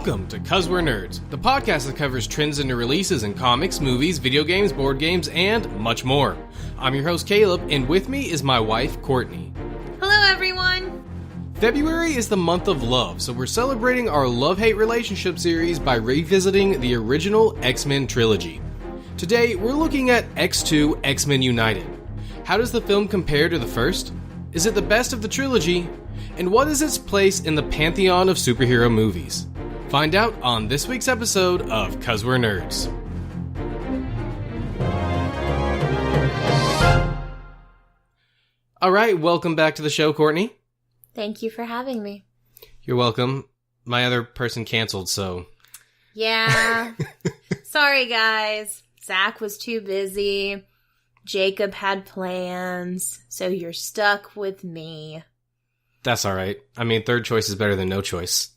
Welcome to 'Cause We're Nerds, the podcast that covers trends and new releases in comics, movies, video games, board games, and much more. I'm your host, Caleb, and with me is my wife, Courtney. Hello, everyone! February is the month of love, so we're celebrating our love-hate relationship series by revisiting the original X-Men trilogy. Today, we're looking at X2 X-Men United. How does the film compare to the first? Is it the best of the trilogy? And what is its place in the pantheon of superhero movies? Find out on this week's episode of 'Cause We're Nerds. Alright, welcome back to the show, Courtney. Thank you for having me. You're welcome. My other person canceled, so... Yeah. Sorry, guys. Zach was too busy. Jacob had plans, so you're stuck with me. That's alright. I mean, third choice is better than no choice.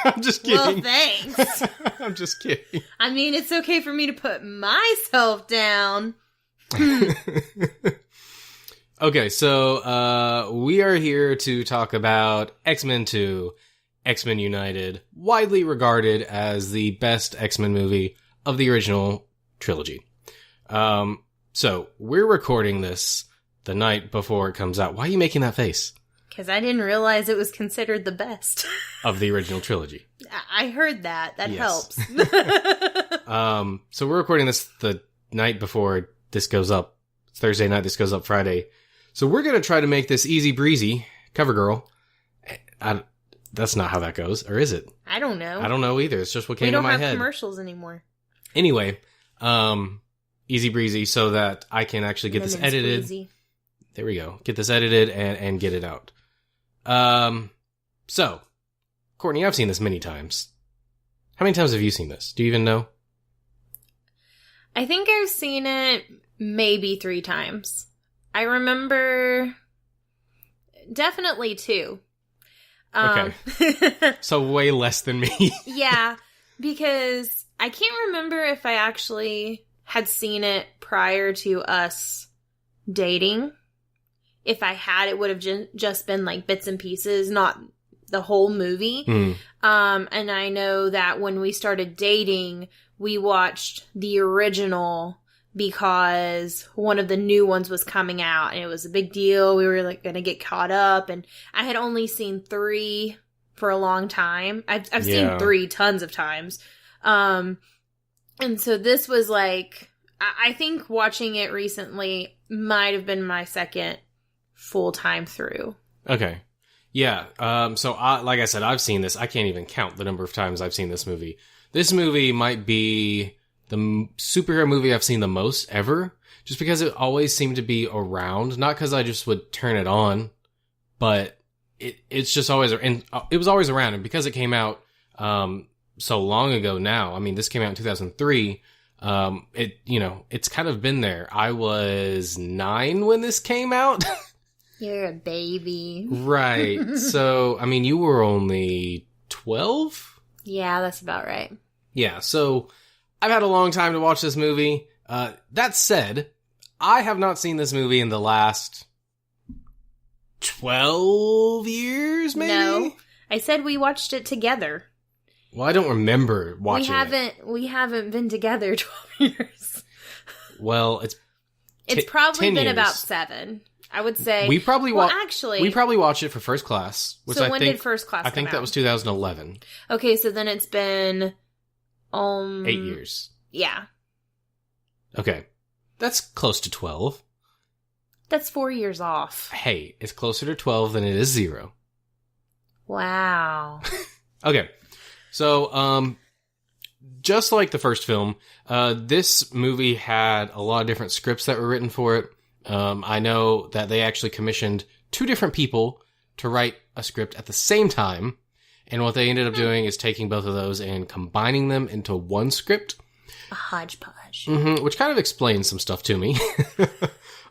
I'm just kidding. Well, thanks. I'm just kidding. I mean, it's okay for me to put myself down. Okay, so we are here to talk about X-Men 2, X-Men United, widely regarded as the best X-Men movie of the original trilogy. So we're recording this the night before it comes out. Why are you making that face? Because I didn't realize it was considered the best. Of the original trilogy. I heard that. That Yes. helps. So we're recording this the night before this goes up. It's Thursday night, this goes up Friday. So we're going to try to make this easy breezy. Cover girl. That's not how that goes, or is it? I don't know. I don't know either. It's just what came to my head. We don't have commercials anymore. Anyway, easy breezy so that I can actually get this edited. Squeezy. There we go. Get this edited and get it out. So, Courtney, I've seen this many times. How many times have you seen this? Do you even know? I think I've seen it maybe 3 times. I remember definitely 2. Okay. So way less than me. Yeah, because I can't remember if I actually had seen it prior to us dating. If I had, it would have just been like bits and pieces, not the whole movie. And I know that when we started dating, we watched the original because one of the new ones was coming out and it was a big deal. We were like going to get caught up, and I had only seen 3 for a long time. I've seen 3 tons of times. And so this was like, I think watching it recently might have been my second full time through. Okay. Yeah. So like I said, I've seen this. I can't even count the number of times I've seen this movie. This movie might be the superhero movie I've seen the most ever, just because it always seemed to be around. Not because I just would turn it on, but it's just always, and it was always around. And because it came out so long ago now, I mean, this came out in 2003. It's kind of been there. I was 9 when this came out. You're a baby. Right. So, I mean, you were only 12? Yeah, that's about right. Yeah, so I've had a long time to watch this movie. That said, I have not seen this movie in the last 12 years, maybe? No. I said we watched it together. Well, I don't remember watching it. We haven't been together 12 years. Well, it's probably 10 been years. about 7. I would say. We probably actually, watched it for First Class. When did First Class come that out? was 2011. Okay, so then it's been 8 years. Yeah. Okay. That's close to 12. That's 4 years off. Hey, it's closer to 12 than it is 0. Wow. Okay. So, just like the first film, this movie had a lot of different scripts that were written for it. I know that they actually commissioned 2 different people to write a script at the same time. And what they ended up doing is taking both of those and combining them into one script. A hodgepodge. Which kind of explains some stuff to me.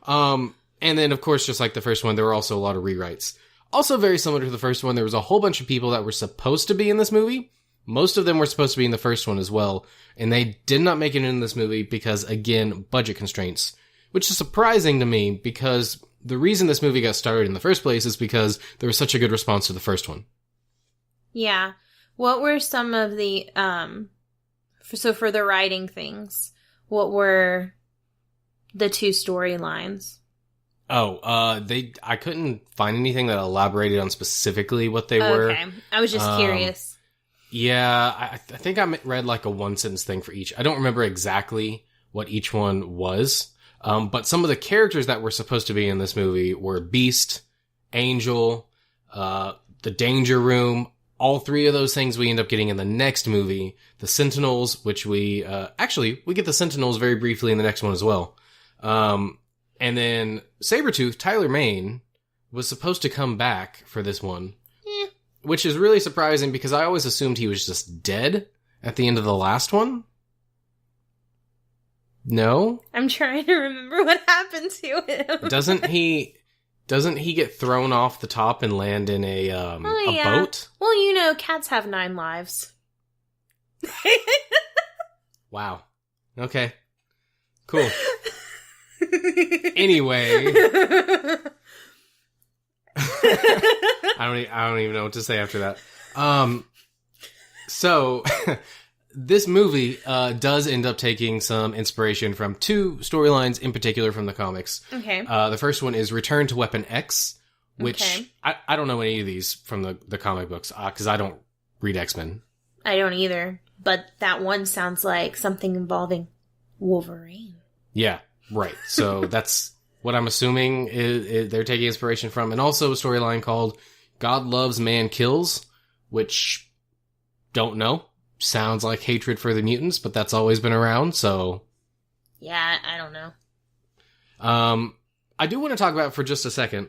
And then, of course, just like the first one, there were also a lot of rewrites. Also very similar to the first one, there was a whole bunch of people that were supposed to be in this movie. Most of them were supposed to be in the first one as well. And they did not make it in this movie because, again, budget constraints. Which is surprising to me because the reason this movie got started in the first place is because there was such a good response to the first one. Yeah. What were some of the, for the writing things, what were the two storylines? Oh, I couldn't find anything that elaborated on specifically what they were. Okay. I was just curious. Yeah, I think I read like a one sentence thing for each. I don't remember exactly what each one was. But some of the characters that were supposed to be in this movie were Beast, Angel, the Danger Room. All three of those things we end up getting in the next movie. The Sentinels, which we get the Sentinels very briefly in the next one as well. And then Sabretooth, Tyler Mane, was supposed to come back for this one. Which is really surprising because I always assumed he was just dead at the end of the last one. No? I'm trying to remember what happened to him. Doesn't he get thrown off the top and land in a boat? Well, cats have 9 lives. Wow. Okay. Cool. Anyway. I don't even know what to say after that. So this movie does end up taking some inspiration from 2 storylines in particular from the comics. Okay. The first one is Return to Weapon X, which I don't know any of these from the comic books because I don't read X-Men. I don't either, but that one sounds like something involving Wolverine. Yeah, right. So that's what I'm assuming is they're taking inspiration from. And also a storyline called God Loves, Man Kills, which, don't know. Sounds like hatred for the mutants, but that's always been around, so... Yeah, I don't know. I do want to talk about, for just a second,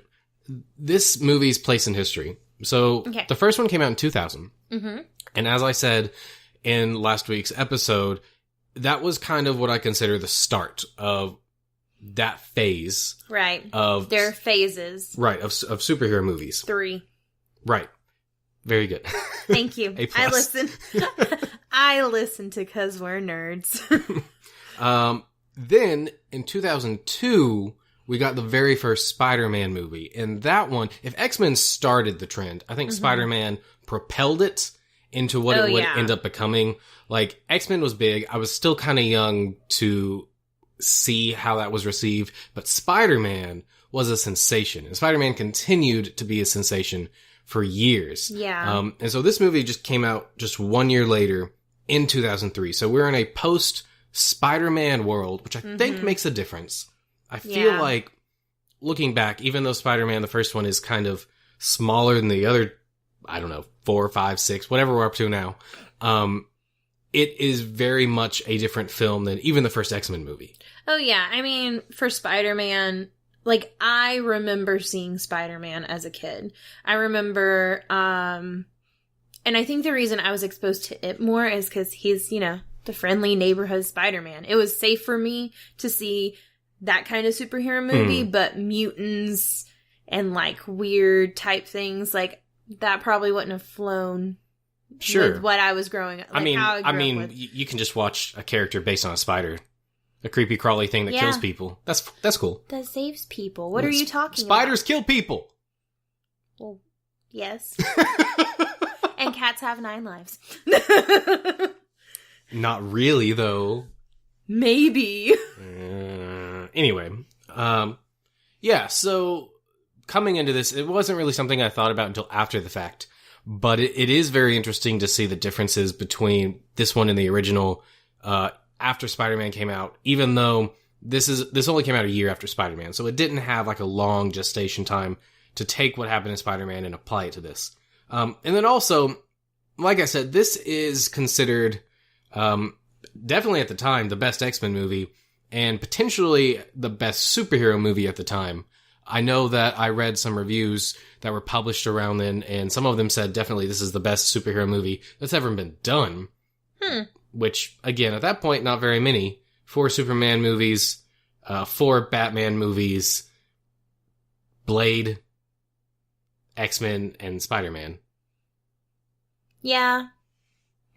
this movie's place in history. So, The first one came out in 2000. Mm-hmm. And as I said in last week's episode, that was kind of what I consider the start of that phase. Right. Of their phases. Right, of superhero movies. 3. Right. Very good. Thank you. A+. I listen to 'Cause We're Nerds. Then, in 2002, we got the very first Spider-Man movie. And that one, if X-Men started the trend, I think Spider-Man propelled it into what it would end up becoming. Like, X-Men was big. I was still kind of young to see how that was received. But Spider-Man was a sensation. And Spider-Man continued to be a sensation for years. Yeah. And so this movie just came out just 1 year later in 2003. So we're in a post-Spider-Man world, which I think makes a difference. I feel like, looking back, even though Spider-Man, the first one, is kind of smaller than the other, I don't know, 4, 5, 6, whatever we're up to now, it is very much a different film than even the first X-Men movie. Oh, yeah. I mean, for Spider-Man... Like, I remember seeing Spider-Man as a kid. I remember, and I think the reason I was exposed to it more is because he's, the friendly neighborhood Spider-Man. It was safe for me to see that kind of superhero movie, but mutants and, like, weird type things, like, that probably wouldn't have flown with what I was growing up. Like, I mean, you can just watch a character based on a spider. A creepy crawly thing that kills people. That's cool. That saves people. What are you talking Spiders kill people. Well, yes. And cats have 9 lives. Not really, though. Maybe. Anyway. So coming into this, it wasn't really something I thought about until after the fact. But it is very interesting to see the differences between this one and the original after Spider-Man came out, even though this only came out a year after Spider-Man, so it didn't have like a long gestation time to take what happened in Spider-Man and apply it to this. And then also, like I said, this is considered, definitely at the time, the best X-Men movie, and potentially the best superhero movie at the time. I know that I read some reviews that were published around then, and some of them said definitely this is the best superhero movie that's ever been done. Which, again, at that point, not very many. 4 Superman movies, 4 Batman movies, Blade, X-Men, and Spider-Man. Yeah.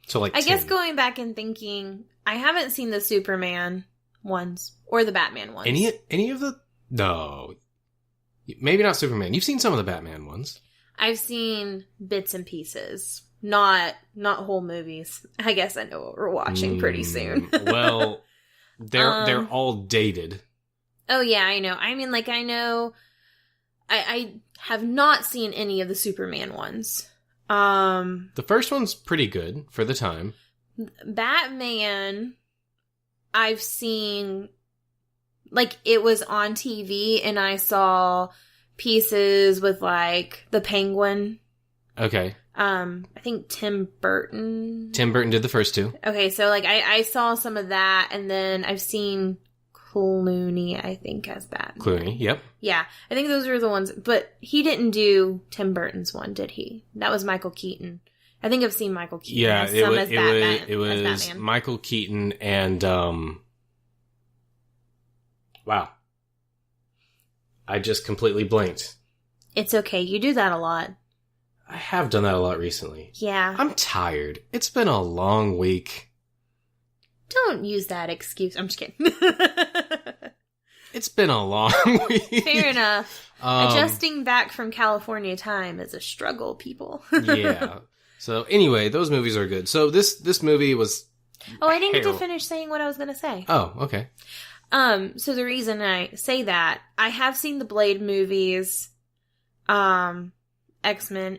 So, like, I guess going back and thinking, I haven't seen the Superman ones, or the Batman ones. Any of the... No. Maybe not Superman. You've seen some of the Batman ones. I've seen bits and pieces. Not whole movies. I guess I know what we're watching pretty soon. Well, they're all dated. Oh yeah, I know. I mean, like, I know I have not seen any of the Superman ones. The first one's pretty good for the time. Batman, I've seen, like, it was on TV and I saw pieces with, like, the Penguin. Okay. I think Tim Burton. Tim Burton did the first two. Okay, so, like, I saw some of that, and then I've seen Clooney, I think, as Batman. Clooney, yep. Yeah, I think those are the ones, but he didn't do Tim Burton's one, did he? That was Michael Keaton. I think I've seen Michael Keaton. Yeah, as it was Batman. Michael Keaton and, wow. I just completely blanked. It's okay, you do that a lot. I have done that a lot recently. Yeah. I'm tired. It's been a long week. Don't use that excuse. I'm just kidding. It's been a long week. Fair enough. Adjusting back from California time is a struggle, people. Yeah. So anyway, those movies are good. So this movie was... Oh, I didn't get to finish saying what I was going to say. Oh, okay. So the reason I say that, I have seen the Blade movies, X-Men,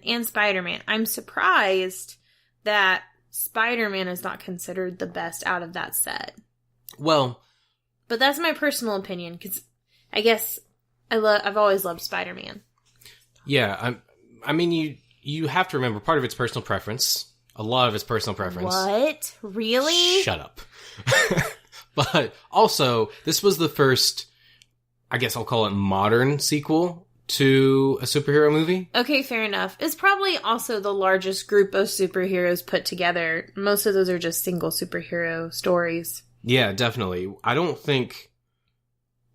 and Spider-Man. I'm surprised that Spider-Man is not considered the best out of that set. Well... But that's my personal opinion, because I guess I've always loved Spider-Man. Yeah, I mean, you have to remember, part of it's personal preference. A lot of it's personal preference. What? Really? Shut up. But also, this was the first, I guess I'll call it modern sequel to a superhero movie. Okay, fair enough. It's probably also the largest group of superheroes put together. Most of those are just single superhero stories. Yeah, definitely. I don't think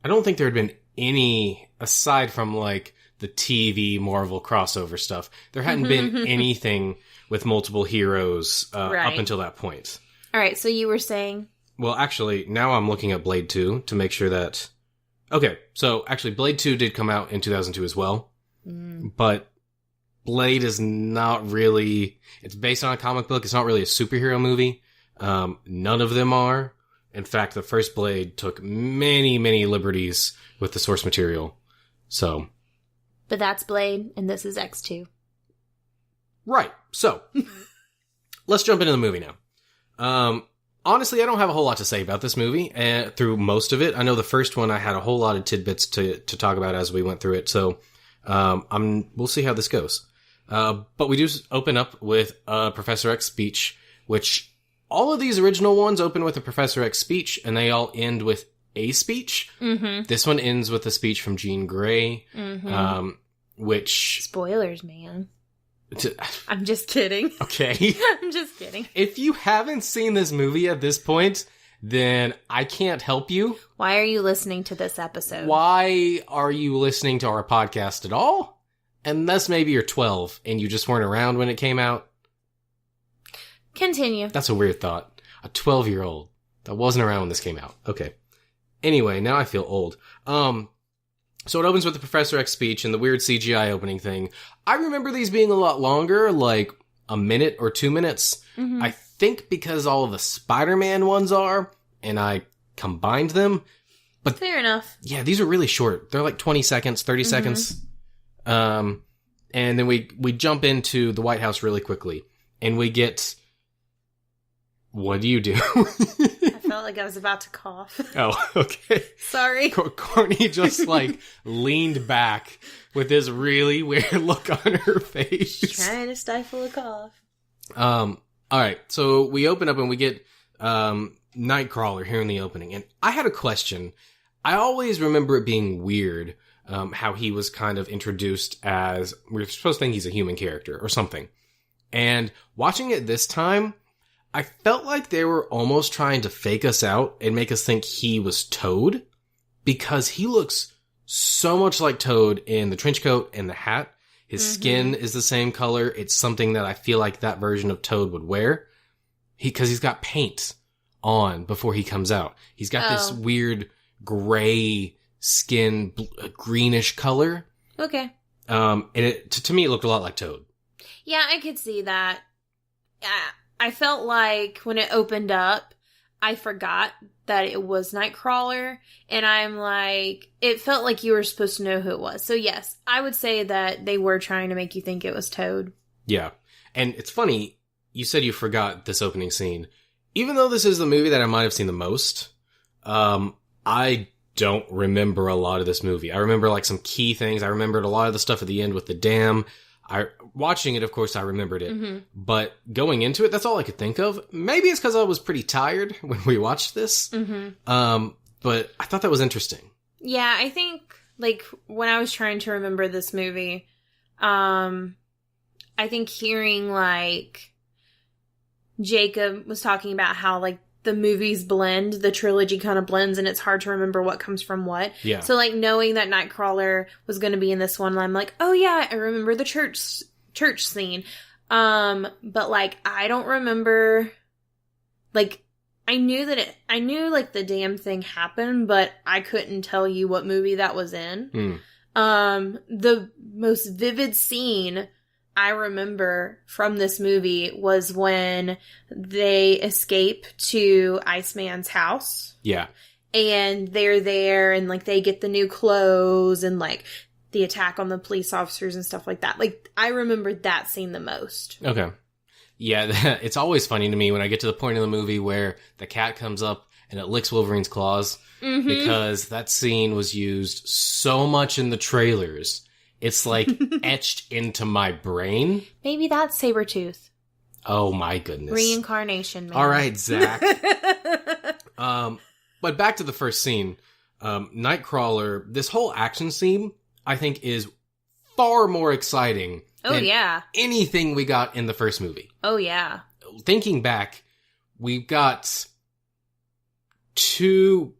there had been any, aside from, like, the TV Marvel crossover stuff, there hadn't been anything with multiple heroes up until that point. All right, so you were saying? Well, actually, now I'm looking at Blade 2 to make sure that... Okay, so actually, Blade 2 did come out in 2002 as well, but Blade is not really... It's based on a comic book. It's not really a superhero movie. None of them are. In fact, the first Blade took many, many liberties with the source material. So. But that's Blade, and this is X2. Right. So, let's jump into the movie now. Honestly, I don't have a whole lot to say about this movie through most of it. I know the first one I had a whole lot of tidbits to talk about as we went through it. So, we'll see how this goes. But we do open up with Professor X speech, which... All of these original ones open with a Professor X speech, and they all end with a speech. Mm-hmm. This one ends with a speech from Jean Grey, which... Spoilers, man. I'm just kidding. Okay. I'm just kidding. If you haven't seen this movie at this point, then I can't help you. Why are you listening to this episode? Why are you listening to our podcast at all? Unless maybe you're 12 and you just weren't around when it came out. Continue. That's a weird thought. A 12-year-old that wasn't around when this came out. Okay. Anyway, now I feel old. So it opens with the Professor X speech and the weird CGI opening thing. I remember these being a lot longer, like a minute or 2 minutes. Mm-hmm. I think because all of the Spider-Man ones are, and I combined them. But fair enough. Yeah, these are really short. They're like 20 seconds, 30 seconds. And then we jump into the White House really quickly. And we get... What do you do? I felt like I was about to cough. Oh, okay. Sorry. Courtney just, like, leaned back with this really weird look on her face. Trying to stifle a cough. Alright, so we open up and we get Nightcrawler here in the opening. And I had a question. I always remember it being weird how he was kind of introduced as... We're supposed to think he's a human character or something. And watching it this time... I felt like they were almost trying to fake us out and make us think he was Toad, because he looks so much like Toad in the trench coat and the hat. His skin is the same color. It's something that I feel like that version of Toad would wear. Because he's got paint on before he comes out. He's got this weird gray skin, greenish color. Okay. And to me, it looked a lot like Toad. Yeah, I could see that. I felt like when it opened up, I forgot that it was Nightcrawler, and I'm like, it felt like you were supposed to know who it was. So yes, I would say that they were trying to make you think it was Toad. Yeah. And it's funny, you said you forgot this opening scene. Even though this is the movie that I might have seen the most, I don't remember a lot of this movie. I remember like some key things. I remembered a lot of the stuff at the end with the dam. Watching it, of course, I remembered it. Mm-hmm. But going into it, that's all I could think of. Maybe it's because I was pretty tired when we watched this. Mm-hmm. But I thought that was interesting. Yeah, I think, like, when I was trying to remember this movie, I think hearing, like, Jacob was talking about how, like, the movies blend, the trilogy kind of blends, and it's hard to remember what comes from what. Yeah. So, like, knowing that Nightcrawler was going to be in this one, I'm like, oh yeah, I remember the church scene. But, like, I don't remember, like, I knew like the damn thing happened, but I couldn't tell you what movie that was in. The most vivid scene I remember from this movie was when they escape to Iceman's house. Yeah. And they're there and, like, they get the new clothes and, like, the attack on the police officers and stuff like that. Like, I remember that scene the most. Okay. Yeah, it's always funny to me when I get to the point in the movie where the cat comes up and it licks Wolverine's claws. Mm-hmm. Because that scene was used so much in the trailers. It's, like, etched into my brain. Maybe that's Sabretooth. Oh, my goodness. Reincarnation, man. All right, Zach. But back to the first scene. Nightcrawler, this whole action scene, I think, is far more exciting than anything we got in the first movie. Oh, yeah. Thinking back, we've got two,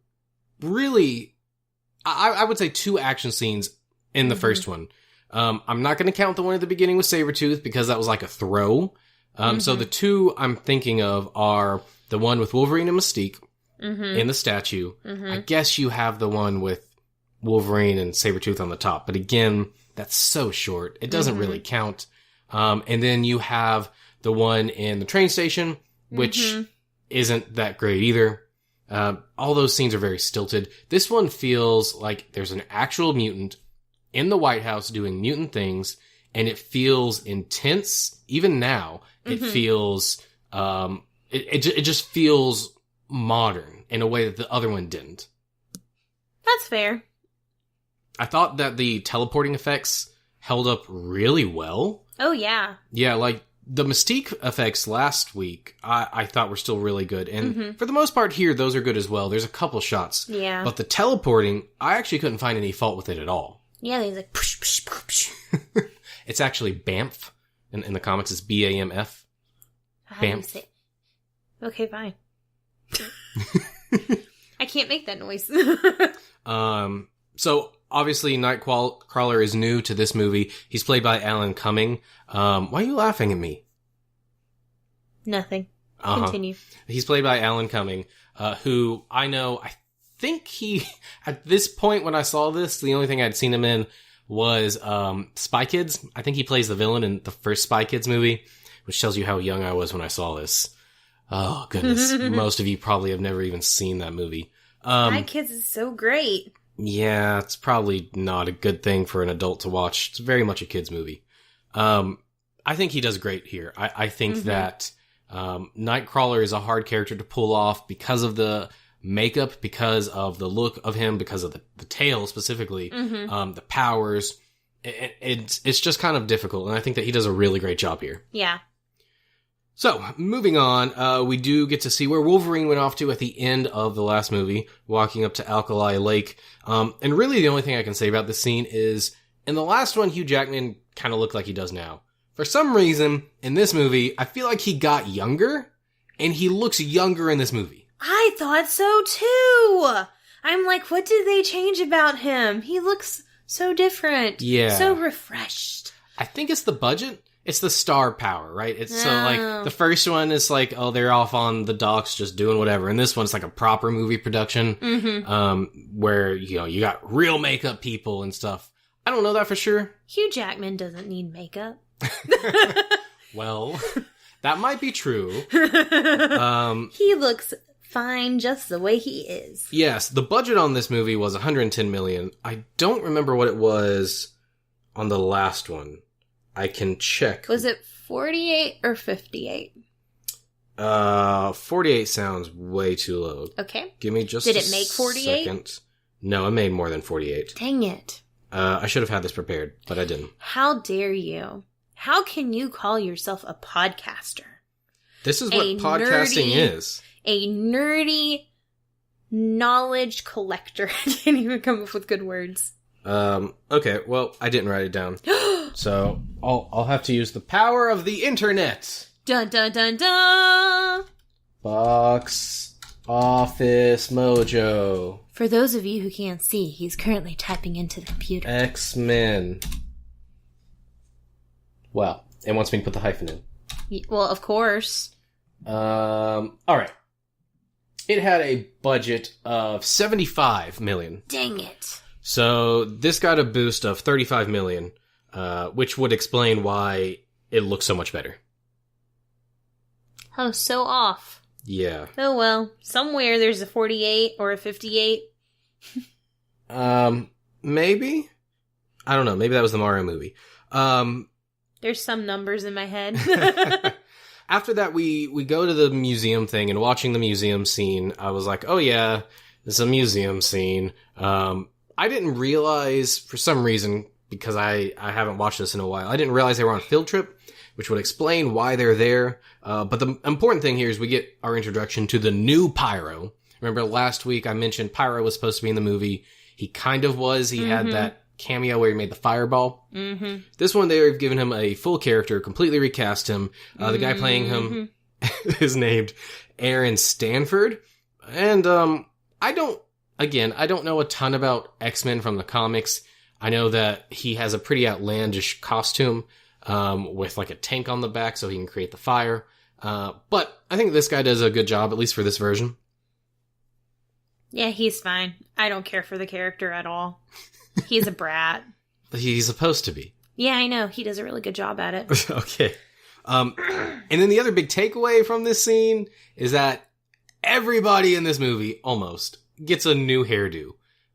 really, I would say two action scenes in the first one. I'm not going to count the one at the beginning with Sabretooth because that was like a throw. So the two I'm thinking of are the one with Wolverine and Mystique in the statue. I guess you have the one with Wolverine and Sabretooth on the top. But again, that's so short. It doesn't really count. And then you have the one in the train station, which isn't that great either. All those scenes are very stilted. This one feels like there's an actual mutant in the White House doing mutant things, and it feels intense. Even now, it feels, it just feels modern in a way that the other one didn't. That's fair. I thought that the teleporting effects held up really well. Oh, yeah. Yeah, like, the Mystique effects last week, I thought were still really good. And for the most part here, those are good as well. There's a couple shots. Yeah. But the teleporting, I actually couldn't find any fault with it at all. Yeah, he's like, push, push, push. It's actually BAMF. In the comics, it's BAMF. BAMF. Okay, fine. I can't make that noise. So, obviously, Nightcrawler is new to this movie. He's played by Alan Cumming. Why are you laughing at me? Nothing. Continue. He's played by Alan Cumming, who I think at this point when I saw this, the only thing I'd seen him in was Spy Kids. I think he plays the villain in the first Spy Kids movie, which tells you how young I was when I saw this. Oh, goodness. Most of you probably have never even seen that movie. Spy Kids is so great. Yeah, it's probably not a good thing for an adult to watch. It's very much a kid's movie. I think he does great here. I think that Nightcrawler is a hard character to pull off because of the makeup, because of the look of him, because of the tail specifically, the powers. It's just kind of difficult, and I think that he does a really great job here. Yeah. So, moving on, we do get to see where Wolverine went off to at the end of the last movie, walking up to Alkali Lake. And really the only thing I can say about this scene is, in the last one, Hugh Jackman kind of looked like he does now. For some reason, in this movie, I feel like he got younger, and he looks younger in this movie. I thought so too! I'm like, what did they change about him? He looks so different. Yeah. So refreshed. I think it's the budget. It's the star power, right? It's so like the first one is like, oh, they're off on the docks just doing whatever. And this one's like a proper movie production, where, you got real makeup people and stuff. I don't know that for sure. Hugh Jackman doesn't need makeup. Well, That might be true. He looks fine just the way he is. Yes, the budget on this movie was $110 million. I don't remember what it was on the last one. I can check. Was it 48 or 58? 48 sounds way too low. Okay. Give me just Did it make 48? Second. No, it made more than 48. Dang it. I should have had this prepared, but I didn't. How dare you? How can you call yourself a podcaster? This is what podcasting is. A nerdy knowledge collector. I can't even come up with good words. Okay, well, I didn't write it down. So, I'll have to use the power of the internet. Dun dun dun dun! Box Office Mojo. For those of you who can't see, he's currently typing into the computer. X-Men. Well, it wants me to put the hyphen in. Well, of course. Alright. It had a budget of $75 million. Dang it. So this got a boost of $35 million, which would explain why it looks so much better. Oh, so off. Yeah. Oh well, somewhere there's a 48 or a 58. Maybe? I don't know. Maybe that was the Mario movie. There's some numbers in my head. After that, we go to the museum thing, and watching the museum scene, I was like, oh yeah, it's a museum scene. I didn't realize, for some reason, because I haven't watched this in a while, I didn't realize they were on a field trip, which would explain why they're there. But the important thing here is we get our introduction to the new Pyro. Remember last week I mentioned Pyro was supposed to be in the movie. He kind of was. He had that cameo where he made the fireball. Mm-hmm. This one, they've given him a full character, completely recast him. The guy playing him is named Aaron Stanford. And I don't know a ton about X-Men from the comics. I know that he has a pretty outlandish costume with like a tank on the back so he can create the fire. But I think this guy does a good job, at least for this version. Yeah, he's fine. I don't care for the character at all. He's a brat. He's supposed to be. Yeah, I know. He does a really good job at it. Okay. And then the other big takeaway from this scene is that everybody in this movie, almost, gets a new hairdo.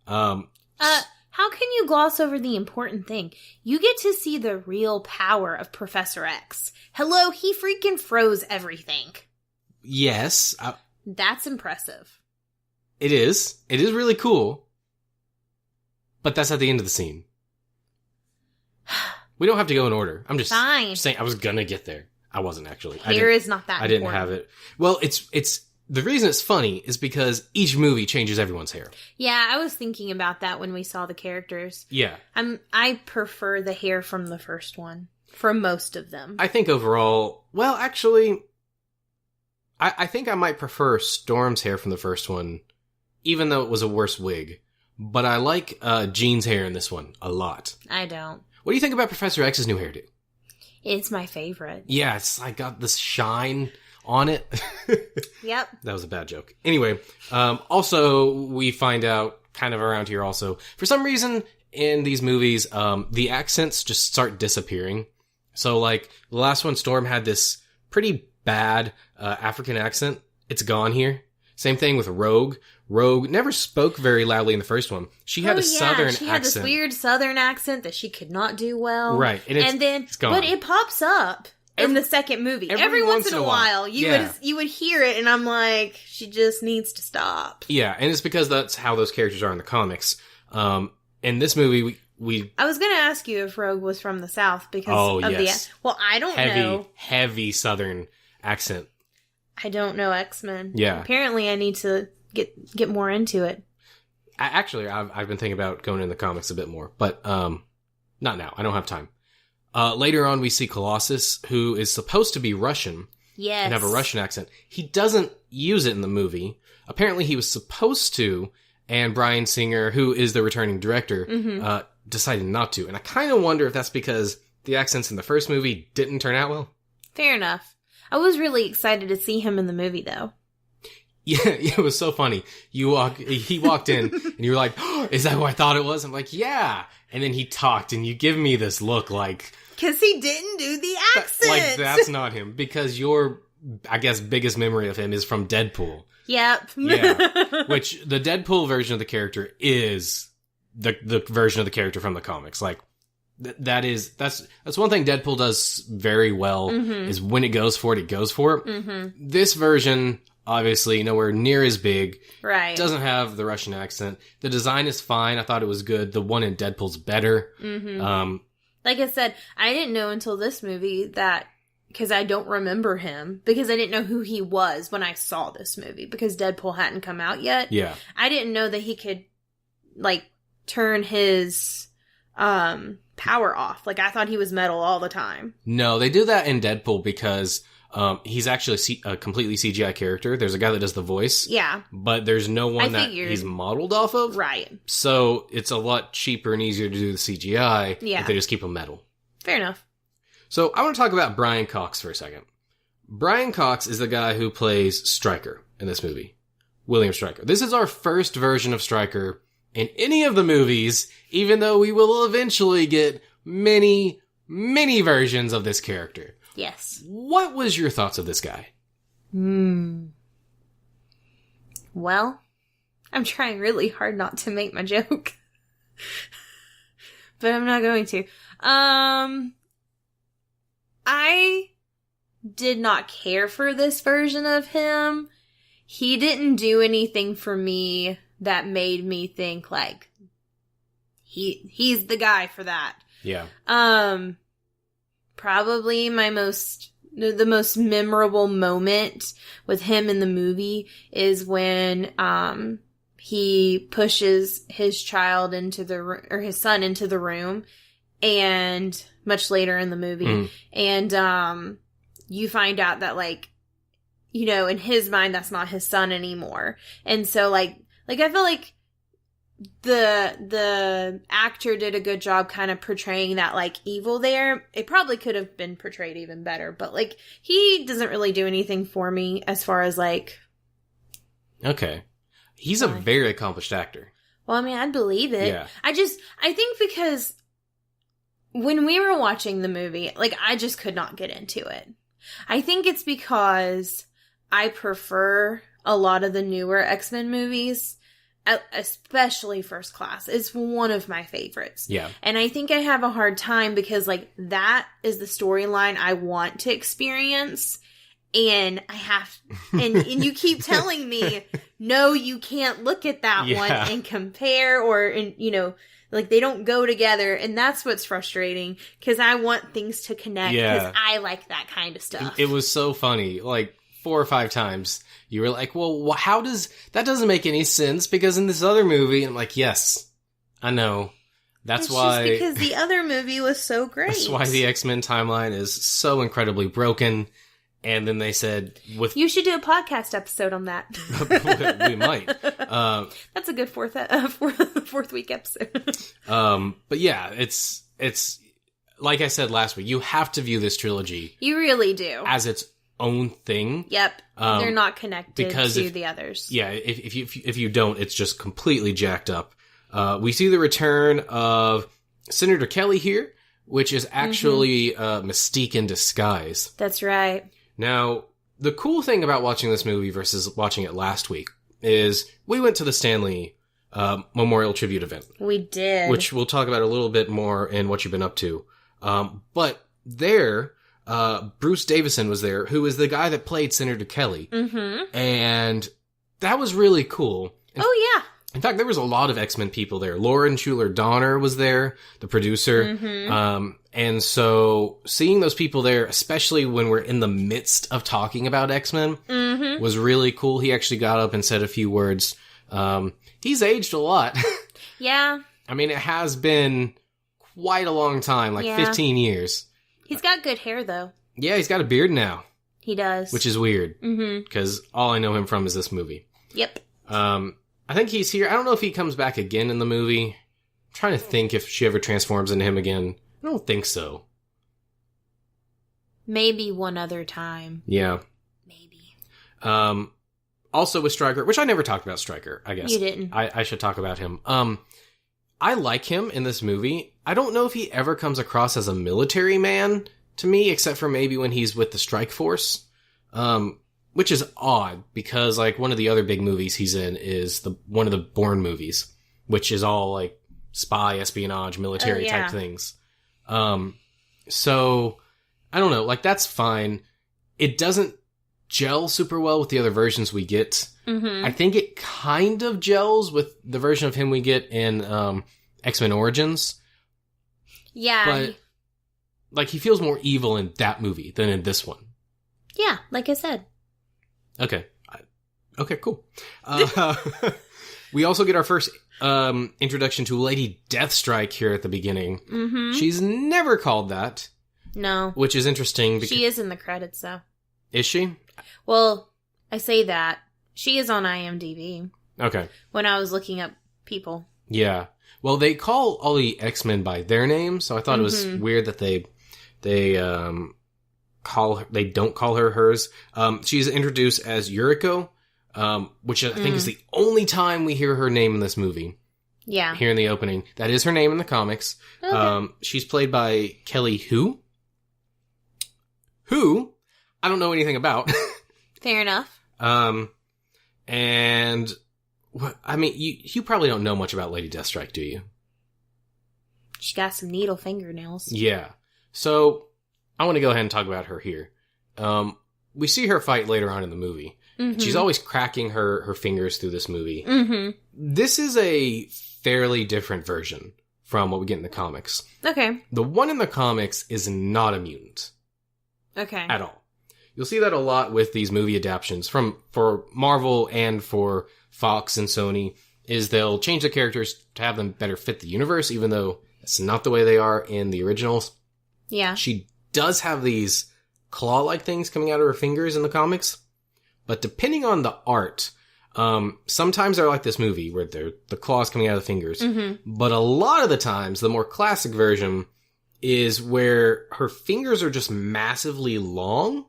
How can you gloss over the important thing? You get to see the real power of Professor X. Hello, he freaking froze everything. Yes. That's impressive. It is. It is really cool. But that's at the end of the scene. We don't have to go in order. I'm just saying I was gonna get there. I wasn't actually. Hair is not that important. I didn't have it. Well, it's the reason it's funny is because each movie changes everyone's hair. Yeah, I was thinking about that when we saw the characters. Yeah. I prefer the hair from the first one. For most of them. I think overall, well, actually, I think I might prefer Storm's hair from the first one, even though it was a worse wig. But I like Jean's hair in this one a lot. I don't. What do you think about Professor X's new hairdo? It's my favorite. Yeah, it's like got this shine on it. Yep. That was a bad joke. Anyway, also, we find out kind of around here also, for some reason in these movies, the accents just start disappearing. So, like, the last one, Storm had this pretty bad African accent. It's gone here. Same thing with Rogue. Rogue never spoke very loudly in the first one. She had a southern accent. She had this weird southern accent that she could not do well. Right. And then, it's gone. But it pops up in the second movie. Every once in a while, you would hear it, and I'm like, she just needs to stop. Yeah, and it's because that's how those characters are in the comics. In this movie, I was going to ask you if Rogue was from the South because of the... Well, I don't know. Heavy southern accent. I don't know X-Men. Yeah. Apparently, I need to get more into it. Actually, I've been thinking about going in the comics a bit more, but not now. I don't have time. Later on, we see Colossus, who is supposed to be Russian. Yes. And have a Russian accent. He doesn't use it in the movie. Apparently, he was supposed to, and Bryan Singer, who is the returning director, decided not to. And I kind of wonder if that's because the accents in the first movie didn't turn out well. Fair enough. I was really excited to see him in the movie, though. Yeah, it was so funny. He walked in, and you were like, oh, is that who I thought it was? I'm like, yeah. And then he talked, and you give me this look like, Because he didn't do the accent. Like, that's not him. Because your, I guess, biggest memory of him is from Deadpool. Yep. Yeah. Which, the Deadpool version of the character is the version of the character from the comics. Like, that's one thing Deadpool does very well, is when it goes for it goes for it. Mm-hmm. This version, obviously, nowhere near as big. Right. Doesn't have the Russian accent. The design is fine. I thought it was good. The one in Deadpool's better. Mm-hmm. Like I said, I didn't know until this movie that, because I don't remember him, because I didn't know who he was when I saw this movie, because Deadpool hadn't come out yet. Yeah. I didn't know that he could, like, turn his power off. Like, I thought he was metal all the time. No, they do that in Deadpool because he's actually a completely CGI character. There's a guy that does the voice. Yeah. But there's no one that he's modeled off of. Right. So it's a lot cheaper and easier to do the CGI if they just keep him metal. Fair enough. So I want to talk about Brian Cox for a second. Brian Cox is the guy who plays Stryker in this movie. William Stryker. This is our first version of Stryker in any of the movies, even though we will eventually get many, many versions of this character. Yes. What was your thoughts of this guy? Well, I'm trying really hard not to make my joke. But I'm not going to. I did not care for this version of him. He didn't do anything for me that made me think, like, he's the guy for that. Yeah. Probably the most memorable moment with him in the movie is when he pushes his child or his son into the room, and much later in the movie, and you find out that, like, you know, in his mind that's not his son anymore. And so like I feel like the actor did a good job kind of portraying that, like, evil there. It probably could have been portrayed even better, but, like, he doesn't really do anything for me as far as, like... Okay. He's a very accomplished actor. Well, I mean, I'd believe it. Yeah. I think because when we were watching the movie, like, I just could not get into it. I think it's because I prefer a lot of the newer X-Men movies, especially First Class. It's one of my favorites. Yeah. And I think I have a hard time because, like, that is the storyline I want to experience. And I have, and you keep telling me, no, you can't look at that one and compare, or, and, you know, like, they don't go together. And that's what's frustrating, because I want things to connect, because I like that kind of stuff. It was so funny. Like, 4 or 5 times, you were like, well, how that doesn't make any sense, because in this other movie, and I'm like, yes, I know. That's why. Just because the other movie was so great. That's why the X-Men timeline is so incredibly broken. And then they said, you should do a podcast episode on that. We might. That's a good fourth week episode. But yeah, it's like I said last week, you have to view this trilogy. You really do. As its own thing. Yep. They're not connected to the others. Yeah, if you don't, it's just completely jacked up. We see the return of Senator Kelly here, which is actually Mystique in disguise. That's right. Now, the cool thing about watching this movie versus watching it last week is we went to the Stanley Memorial Tribute event. We did. Which we'll talk about a little bit more in what you've been up to. But there, Bruce Davison was there, who is the guy that played Senator Kelly. Mm-hmm. And that was really cool. Yeah. In fact, there was a lot of X-Men people there. Lauren Schuler Donner was there, the producer. Mm-hmm. And so seeing those people there, especially when we're in the midst of talking about X-Men, was really cool. He actually got up and said a few words. He's aged a lot. Yeah. I mean, it has been quite a long time, like 15 years. He's got good hair, though. Yeah, he's got a beard now. He does. Which is weird. Because all I know him from is this movie. Yep. I think he's here. I don't know if he comes back again in the movie. I'm trying to think if she ever transforms into him again. I don't think so. Maybe one other time. Yeah. Maybe. Also with Stryker, which I never talked about Stryker, I guess. You didn't. I should talk about him. I like him in this movie. I don't know if he ever comes across as a military man to me, except for maybe when he's with the strike force. Which is odd, because, like, one of the other big movies he's in is one of the Bourne movies, which is all, like, spy, espionage, military type things. So, I don't know, like, that's fine. It doesn't gel super well with the other versions we get. I think it kind of gels with the version of him we get in X-Men Origins. Yeah. But, like, he feels more evil in that movie than in this one. Yeah, like I said. Okay. Okay, cool. We also get our first introduction to Lady Deathstrike here at the beginning. She's never called that. No. Which is interesting. She is in the credits, though. Is she? Well, I say that. She is on IMDb. Okay. When I was looking up people. Yeah. Well, they call all the X-Men by their names, so I thought it was weird that they don't call her hers. She's introduced as Yuriko, which I think is the only time we hear her name in this movie. Yeah. Here in the opening. That is her name in the comics. Okay. She's played by Kelly Hu. Who I don't know anything about. Fair enough. And I mean, you probably don't know much about Lady Deathstrike, do you? She got some needle fingernails. Yeah. So I want to go ahead and talk about her here. We see her fight later on in the movie. She's always cracking her fingers through this movie. This is a fairly different version from what we get in the comics. Okay. The one in the comics is not a mutant. Okay. At all. You'll see that a lot with these movie adaptions for Marvel and for Fox and Sony, is they'll change the characters to have them better fit the universe, even though that's not the way they are in the originals. Yeah. She does have these claw-like things coming out of her fingers in the comics, but depending on the art, sometimes they're like this movie where they're the claws coming out of the fingers, but a lot of the times, the more classic version is where her fingers are just massively long,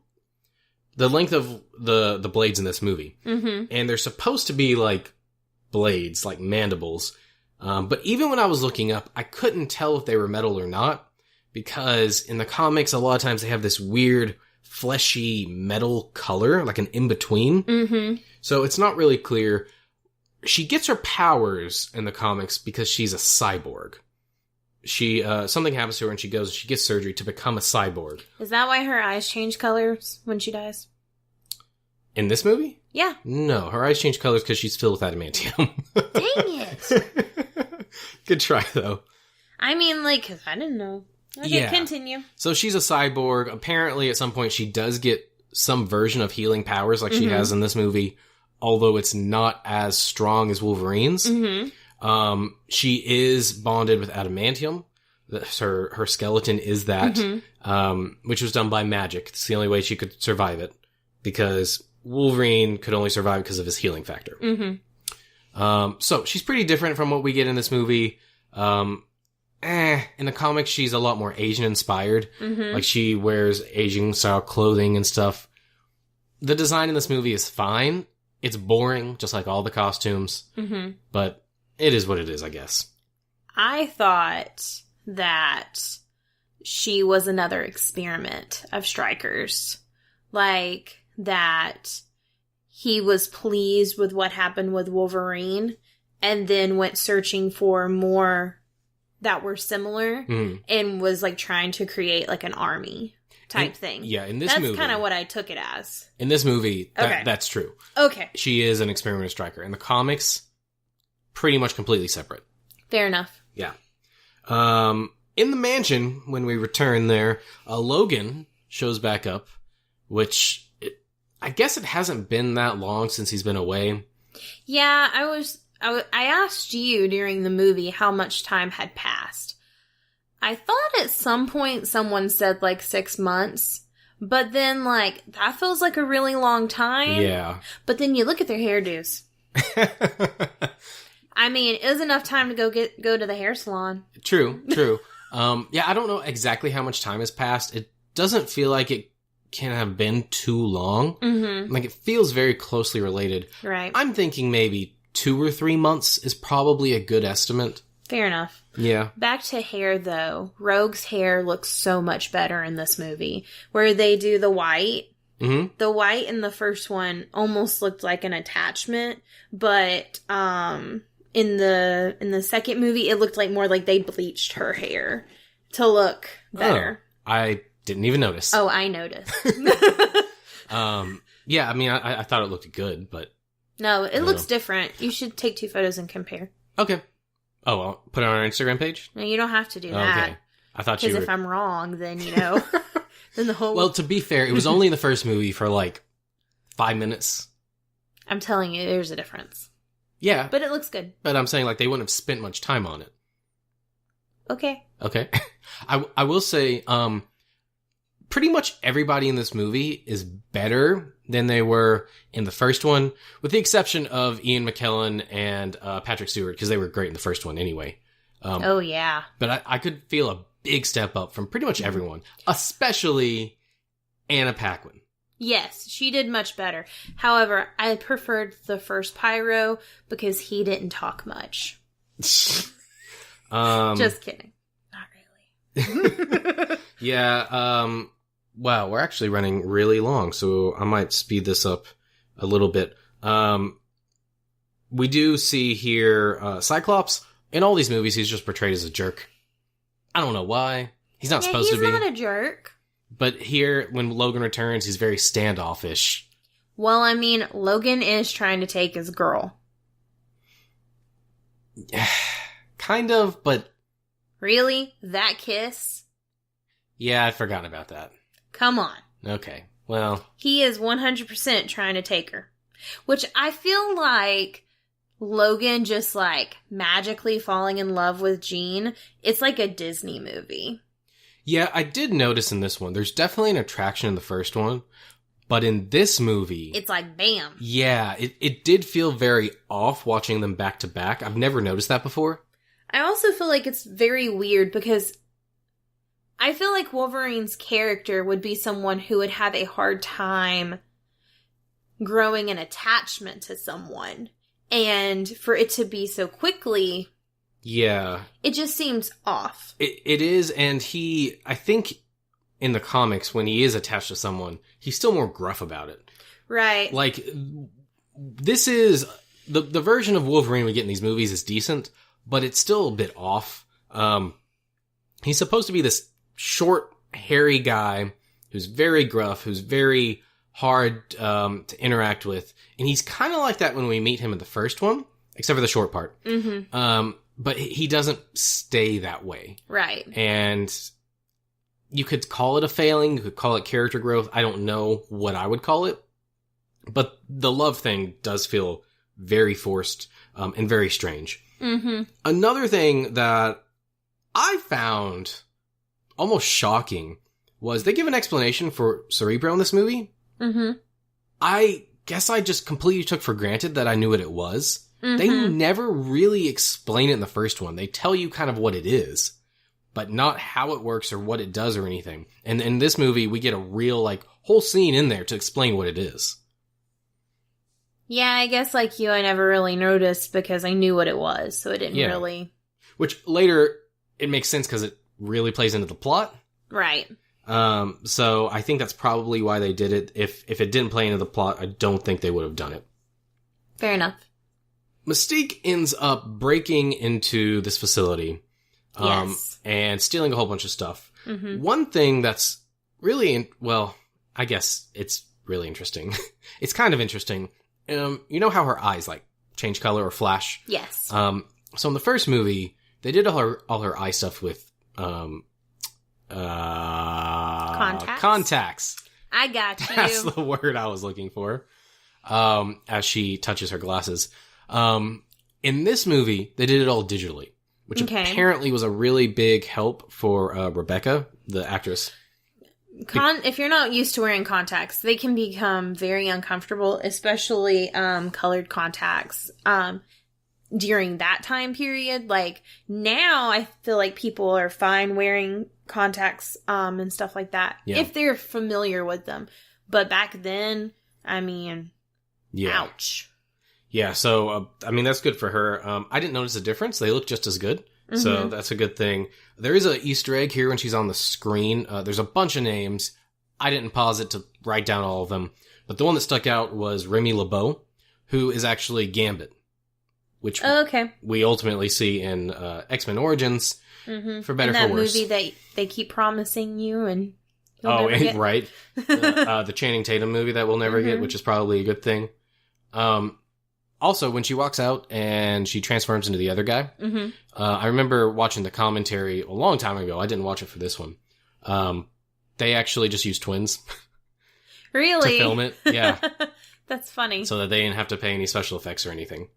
the length of the blades in this movie, and they're supposed to be like blades, like mandibles, but even when I was looking up, I couldn't tell if they were metal or not, because in the comics, a lot of times they have this weird, fleshy metal color, like an in-between. So it's not really clear. She gets her powers in the comics because she's a cyborg. She, something happens to her and she gets surgery to become a cyborg. Is that why her eyes change colors when she dies? In this movie? Yeah. No, her eyes change colors because she's filled with adamantium. Dang it. Good try, though. I mean, like, 'cause I didn't know. Okay, yeah. Continue. So she's a cyborg. Apparently, at some point, she does get some version of healing powers like she has in this movie, although it's not as strong as Wolverine's. She is bonded with adamantium. Her skeleton is that, which was done by magic. It's the only way she could survive it, because Wolverine could only survive because of his healing factor. So she's pretty different from what we get in this movie. In the comics, she's a lot more Asian-inspired. Like, she wears Asian-style clothing and stuff. The design in this movie is fine. It's boring, just like all the costumes. But it is what it is, I guess. I thought that she was another experiment of Stryker's. Like, that he was pleased with what happened with Wolverine and then went searching for more that were similar and was like trying to create like an army type thing. Yeah, in this movie. That's kind of what I took it as. In this movie, that's true. Okay. She is an experimental Stryker. In the comics, pretty much completely separate. Fair enough. Yeah. In the mansion, when we return there, Logan shows back up, which I guess it hasn't been that long since he's been away. Yeah, I asked you during the movie how much time had passed. I thought at some point someone said like 6 months, but then like that feels like a really long time. Yeah. But then you look at their hairdos. I mean, it was enough time to go to the hair salon. True. Yeah, I don't know exactly how much time has passed. It doesn't feel like it can have been too long. Like, it feels very closely related. Right. I'm thinking maybe 2 or 3 months is probably a good estimate Fair enough. Yeah. Back to hair, though. Rogue's hair looks so much better in this movie. Where they do the white. Mm-hmm. The white in the first one almost looked like an attachment. But in the second movie, it looked like more like they bleached her hair to look better. Oh, I didn't even notice. Oh, I noticed. Yeah, I mean, I thought it looked good, but... No, it looks different. You should take 2 photos and compare. Okay. Oh, well, put it on our Instagram page? No, you don't have to do that. Okay. I thought you were... Because if I'm wrong, then, then the whole... Well, to be fair, it was only in the first movie for, 5 minutes. I'm telling you, there's a difference. Yeah. But it looks good. But I'm saying, they wouldn't have spent much time on it. Okay. Okay. I will say, pretty much everybody in this movie is better than they were in the first one, with the exception of Ian McKellen and Patrick Stewart, because they were great in the first one anyway. Oh, yeah. But I could feel a big step up from pretty much everyone, especially Anna Paquin. Yes, she did much better. However, I preferred the first Pyro because he didn't talk much. Just kidding. Not really. Yeah, wow, we're actually running really long, so I might speed this up a little bit. We do see here Cyclops. In all these movies, he's just portrayed as a jerk. I don't know why. He's not supposed to be. He's not a jerk. But here, when Logan returns, he's very standoffish. Well, I mean, Logan is trying to take his girl. Kind of, but... Really? That kiss? Yeah, I'd forgotten about that. Come on. Okay, well... He is 100% trying to take her. Which I feel like Logan just, magically falling in love with Jean. It's like a Disney movie. Yeah, I did notice in this one, there's definitely an attraction in the first one, but in this movie... It's like, bam. Yeah, it did feel very off watching them back to back. I've never noticed that before. I also feel like it's very weird because I feel like Wolverine's character would be someone who would have a hard time growing an attachment to someone. And for it to be so quickly... Yeah. It just seems off. It is, and I think in the comics, when he is attached to someone, he's still more gruff about it. Right. This is, the version of Wolverine we get in these movies is decent, but it's still a bit off. He's supposed to be this short, hairy guy who's very gruff, who's very hard to interact with, and he's kind of like that when we meet him in the first one, except for the short part. Mm-hmm. But he doesn't stay that way. Right. And you could call it a failing, you could call it character growth. I don't know what I would call it. But the love thing does feel very forced and very strange. Mm-hmm. Another thing that I found almost shocking was they give an explanation for Cerebro in this movie. Mm-hmm. I guess I just completely took for granted that I knew what it was. Mm-hmm. They never really explain it in the first one. They tell you kind of what it is, but not how it works or what it does or anything. And in this movie, we get a real, whole scene in there to explain what it is. Yeah, I guess like you, I never really noticed because I knew what it was, so it didn't really... Which later, it makes sense because it really plays into the plot. Right. So I think that's probably why they did it. If it didn't play into the plot, I don't think they would have done it. Fair enough. Mystique ends up breaking into this facility. Yes. And stealing a whole bunch of stuff. Mm-hmm. One thing that's really, I guess it's really interesting. It's kind of interesting. You know how her eyes, change color or flash? Yes. So in the first movie, they did all her eye stuff with, contacts. I got you. That's the word I was looking for. As she touches her glasses. In this movie, they did it all digitally, which apparently was a really big help for Rebecca, the actress. If you're not used to wearing contacts, they can become very uncomfortable, especially colored contacts during that time period. Now, I feel like people are fine wearing contacts and stuff like that if they're familiar with them. But back then, I mean, ouch. Yeah, so, that's good for her. I didn't notice a difference. They look just as good. So that's a good thing. There is an Easter egg here when she's on the screen. There's a bunch of names. I didn't pause it to write down all of them. But the one that stuck out was Remy LeBeau, who is actually Gambit, which we ultimately see in X-Men Origins, for better or for worse. That movie that they keep promising you and you'll never get. Right. The Channing Tatum movie that we'll never get, which is probably a good thing. Also, when she walks out and she transforms into the other guy, I remember watching the commentary a long time ago. I didn't watch it for this one. They actually just used twins. Really? To film it. Yeah. That's funny. So that they didn't have to pay any special effects or anything.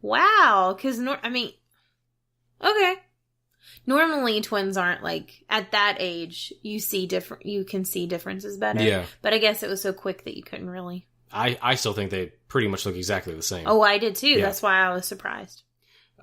Wow. Because, okay. Normally twins aren't like, at that age, you can see differences better. Yeah. But I guess it was so quick that you couldn't really. I still think they pretty much look exactly the same. Oh, I did too. Yeah. That's why I was surprised.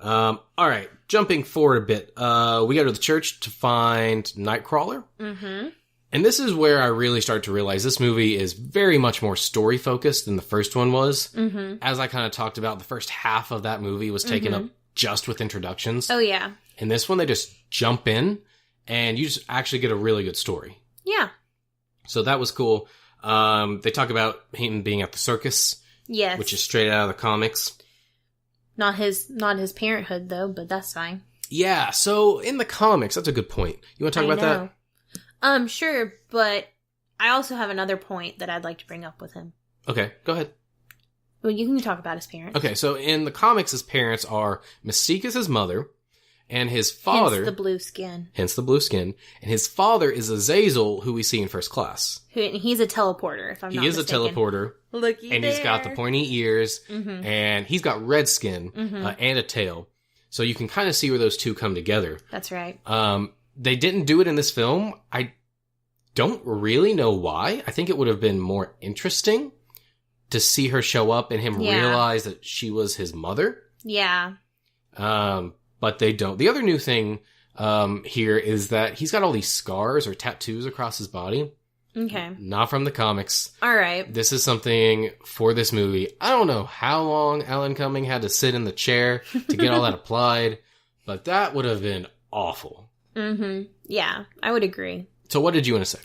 All right. Jumping forward a bit. We go to the church to find Nightcrawler. Mm-hmm. And this is where I really start to realize this movie is very much more story focused than the first one was. Mm-hmm. As I kind of talked about, the first half of that movie was taken up just with introductions. Oh, yeah. In this one, they just jump in and you just actually get a really good story. Yeah. So that was cool. They talk about him being at the circus. Yes. Which is straight out of the comics. Not his parenthood, though, but that's fine. Yeah, so in the comics, that's a good point. You want to talk about that? Sure, but I also have another point that I'd like to bring up with him. Okay, go ahead. Well, you can talk about his parents. Okay, so in the comics, his parents are Mystique is his mother, and his father... Hence the blue skin. Hence the blue skin. And his father is Azazel, who we see in First Class. He's a teleporter, if I'm not mistaken. He is a teleporter. Looky and there. He's got the pointy ears, and he's got red skin, and a tail. So you can kind of see where those two come together. That's right. They didn't do it in this film. I don't really know why. I think it would have been more interesting to see her show up and him realize that she was his mother. Yeah. But they don't. The other new thing here is that he's got all these scars or tattoos across his body. Okay. Not from the comics. All right. This is something for this movie. I don't know how long Alan Cumming had to sit in the chair to get all that applied, but that would have been awful. Yeah, I would agree. So what did you want to say?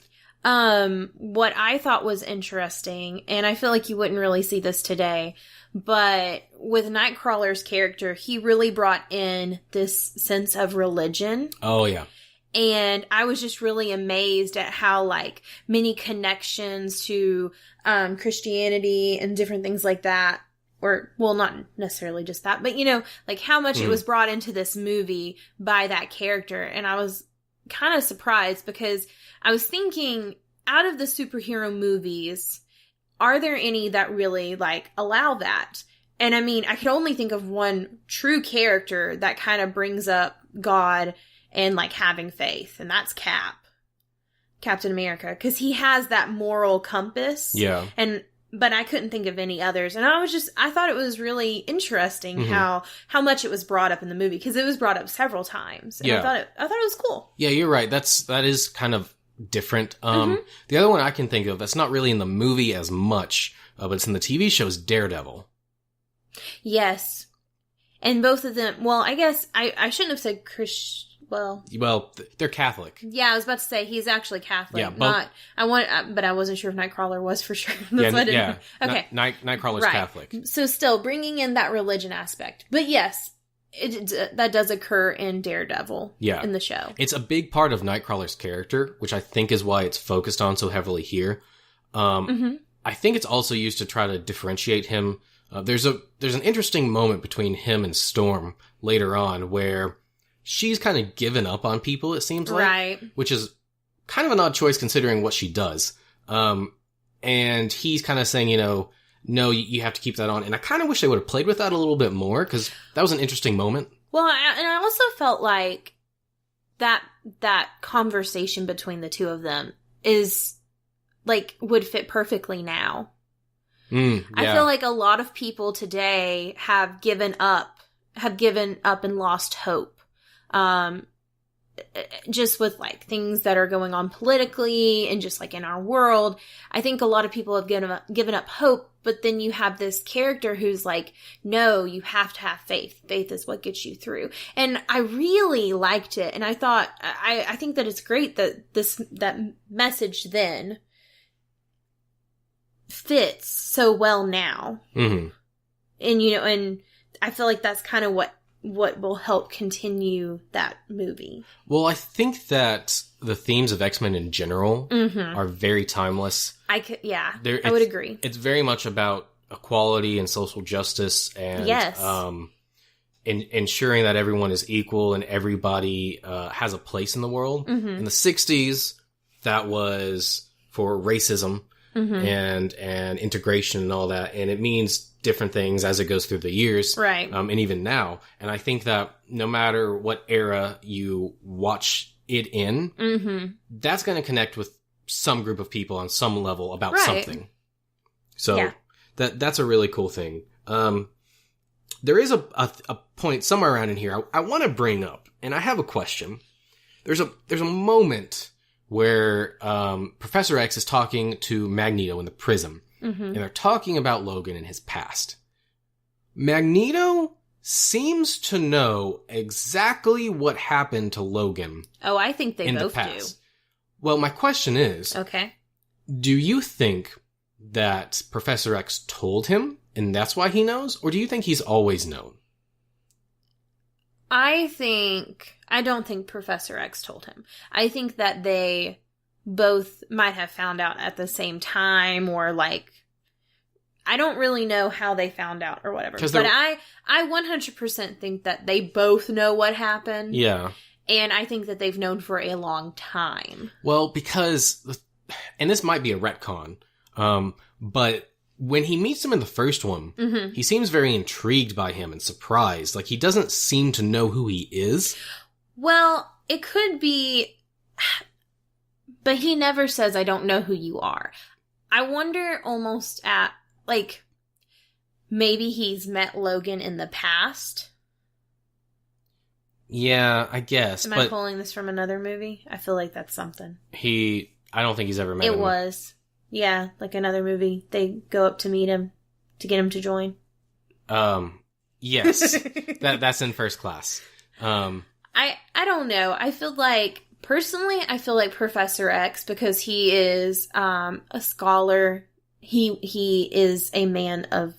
What I thought was interesting, and I feel like you wouldn't really see this today, but with Nightcrawler's character, he really brought in this sense of religion. Oh, yeah. And I was just really amazed at how, like, many connections to Christianity and different things like that, or, well, not necessarily just that, but, like, how much it was brought into this movie by that character. And I was kind of surprised because I was thinking, out of the superhero movies, are there any that really, like, allow that? And, I mean, I could only think of one true character that kind of brings up God and, like, having faith, and that's Captain America, because he has that moral compass. Yeah. But I couldn't think of any others, and I thought it was really interesting how much it was brought up in the movie, because it was brought up several times. And I thought it was cool. Yeah, you're right. That is kind of different. The other one I can think of that's not really in the movie as much, but it's in the TV show is Daredevil. Yes, and both of them. Well, I guess I shouldn't have said Well, they're Catholic. Yeah, I was about to say he's actually Catholic. Yeah, but I wasn't sure if Nightcrawler was for sure. That's why I didn't. Okay, Nightcrawler's Catholic. So still bringing in that religion aspect, but yes, that does occur in Daredevil. Yeah, in the show, it's a big part of Nightcrawler's character, which I think is why it's focused on so heavily here. I think it's also used to try to differentiate him. There's an interesting moment between him and Storm later on where she's kind of given up on people, it seems like. Right. Which is kind of an odd choice considering what she does. And he's kind of saying, no, you have to keep that on. And I kind of wish they would have played with that a little bit more, because that was an interesting moment. Well, and I also felt like that conversation between the two of them is, like, would fit perfectly now. Yeah. I feel like a lot of people today have given up and lost hope. Just with, like, things that are going on politically and just, like, in our world. I think a lot of people have given up hope But then you have this character who's like, no, you have to have faith. Faith is what gets you through. And I really liked it. And I thought, I think that it's great that that message then fits so well now. Mm-hmm. And, and I feel like that's kind of what will help continue that movie. Well, I think that the themes of X-Men in general are very timeless. I would agree. It's very much about equality and social justice and ensuring that everyone is equal and everybody has a place in the world. In the 60s, that was for racism and integration and all that. And it means different things as it goes through the years. Right. And even now. And I think that no matter what era you watch it in, that's going to connect with some group of people on some level about something. So that's a really cool thing. There is a point somewhere around in here I want to bring up, and I have a question. There's a moment where Professor X is talking to Magneto in the prison. And they're talking about Logan and his past. Magneto seems to know exactly what happened to Logan. Oh, I think they both do. Well, my question is, okay, do you think that Professor X told him and that's why he knows? Or do you think he's always known? I don't think Professor X told him. I think that they both might have found out at the same time, or like, I don't really know how they found out or whatever. But I 100% think that they both know what happened. Yeah. And I think that they've known for a long time. Well, because, and this might be a retcon, but when he meets him in the first one, he seems very intrigued by him and surprised. Like, he doesn't seem to know who he is. Well, it could be, but he never says, I don't know who you are. I wonder almost at, like, maybe he's met Logan in the past. Yeah, I guess. Am I pulling this from another movie? I feel like that's something. I don't think he's ever met him. It was. Yeah, like another movie. They go up to meet him to get him to join. Yes. That's in First Class. I don't know. I feel like, personally, Professor X, because he is a scholar, he is a man of,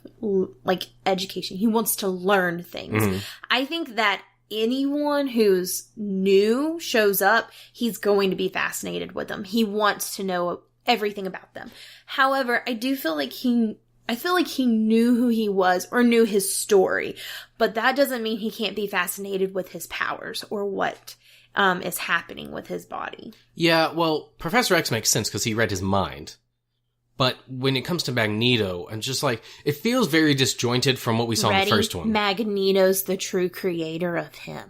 like, education. He wants to learn things. I think that anyone who's new shows up, he's going to be fascinated with them. He wants to know everything about them. However, I do feel like he knew who he was or knew his story, but that doesn't mean he can't be fascinated with his powers or what is happening with his body. Yeah, well, Professor X makes sense because he read his mind. But when it comes to Magneto, I'm just like, it feels very disjointed from what we saw in the first one. Magneto's the true creator of him.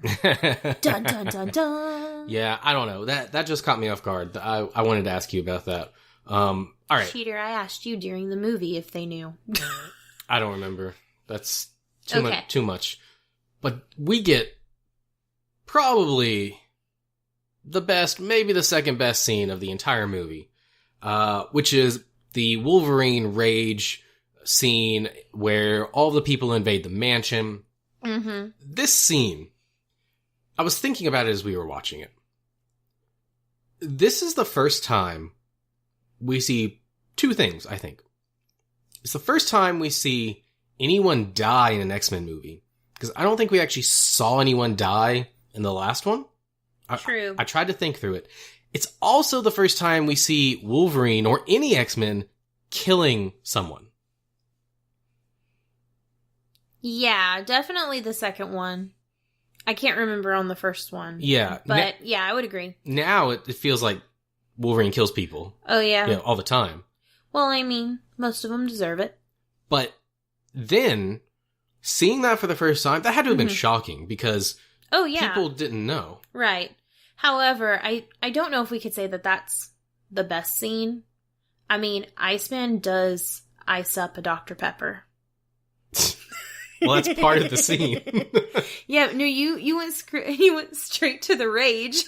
Dun, dun, dun, dun. Yeah, I don't know. That just caught me off guard. I wanted to ask you about that. All right. Cheater, I asked you during the movie if they knew. I don't remember. That's too much. But we get probably the best, maybe the second best scene of the entire movie, which is the Wolverine rage scene where all the people invade the mansion. This scene, I was thinking about it as we were watching it. This is the first time we see two things, I think. It's the first time we see anyone die in an X-Men movie. Because I don't think we actually saw anyone die in the last one. True. I tried to think through it. It's also the first time we see Wolverine or any X-Men killing someone. Yeah, definitely the second one. I can't remember on the first one. Yeah. But yeah, I would agree. Now it feels like Wolverine kills people. Oh, yeah. All the time. Well, I mean, most of them deserve it. But then, seeing that for the first time, that had to have been shocking because people didn't know. Right. However, I don't know if we could say that that's the best scene. I mean, Iceman does ice up a Dr. Pepper. Well, that's part of the scene. Yeah, no, you went straight to the rage.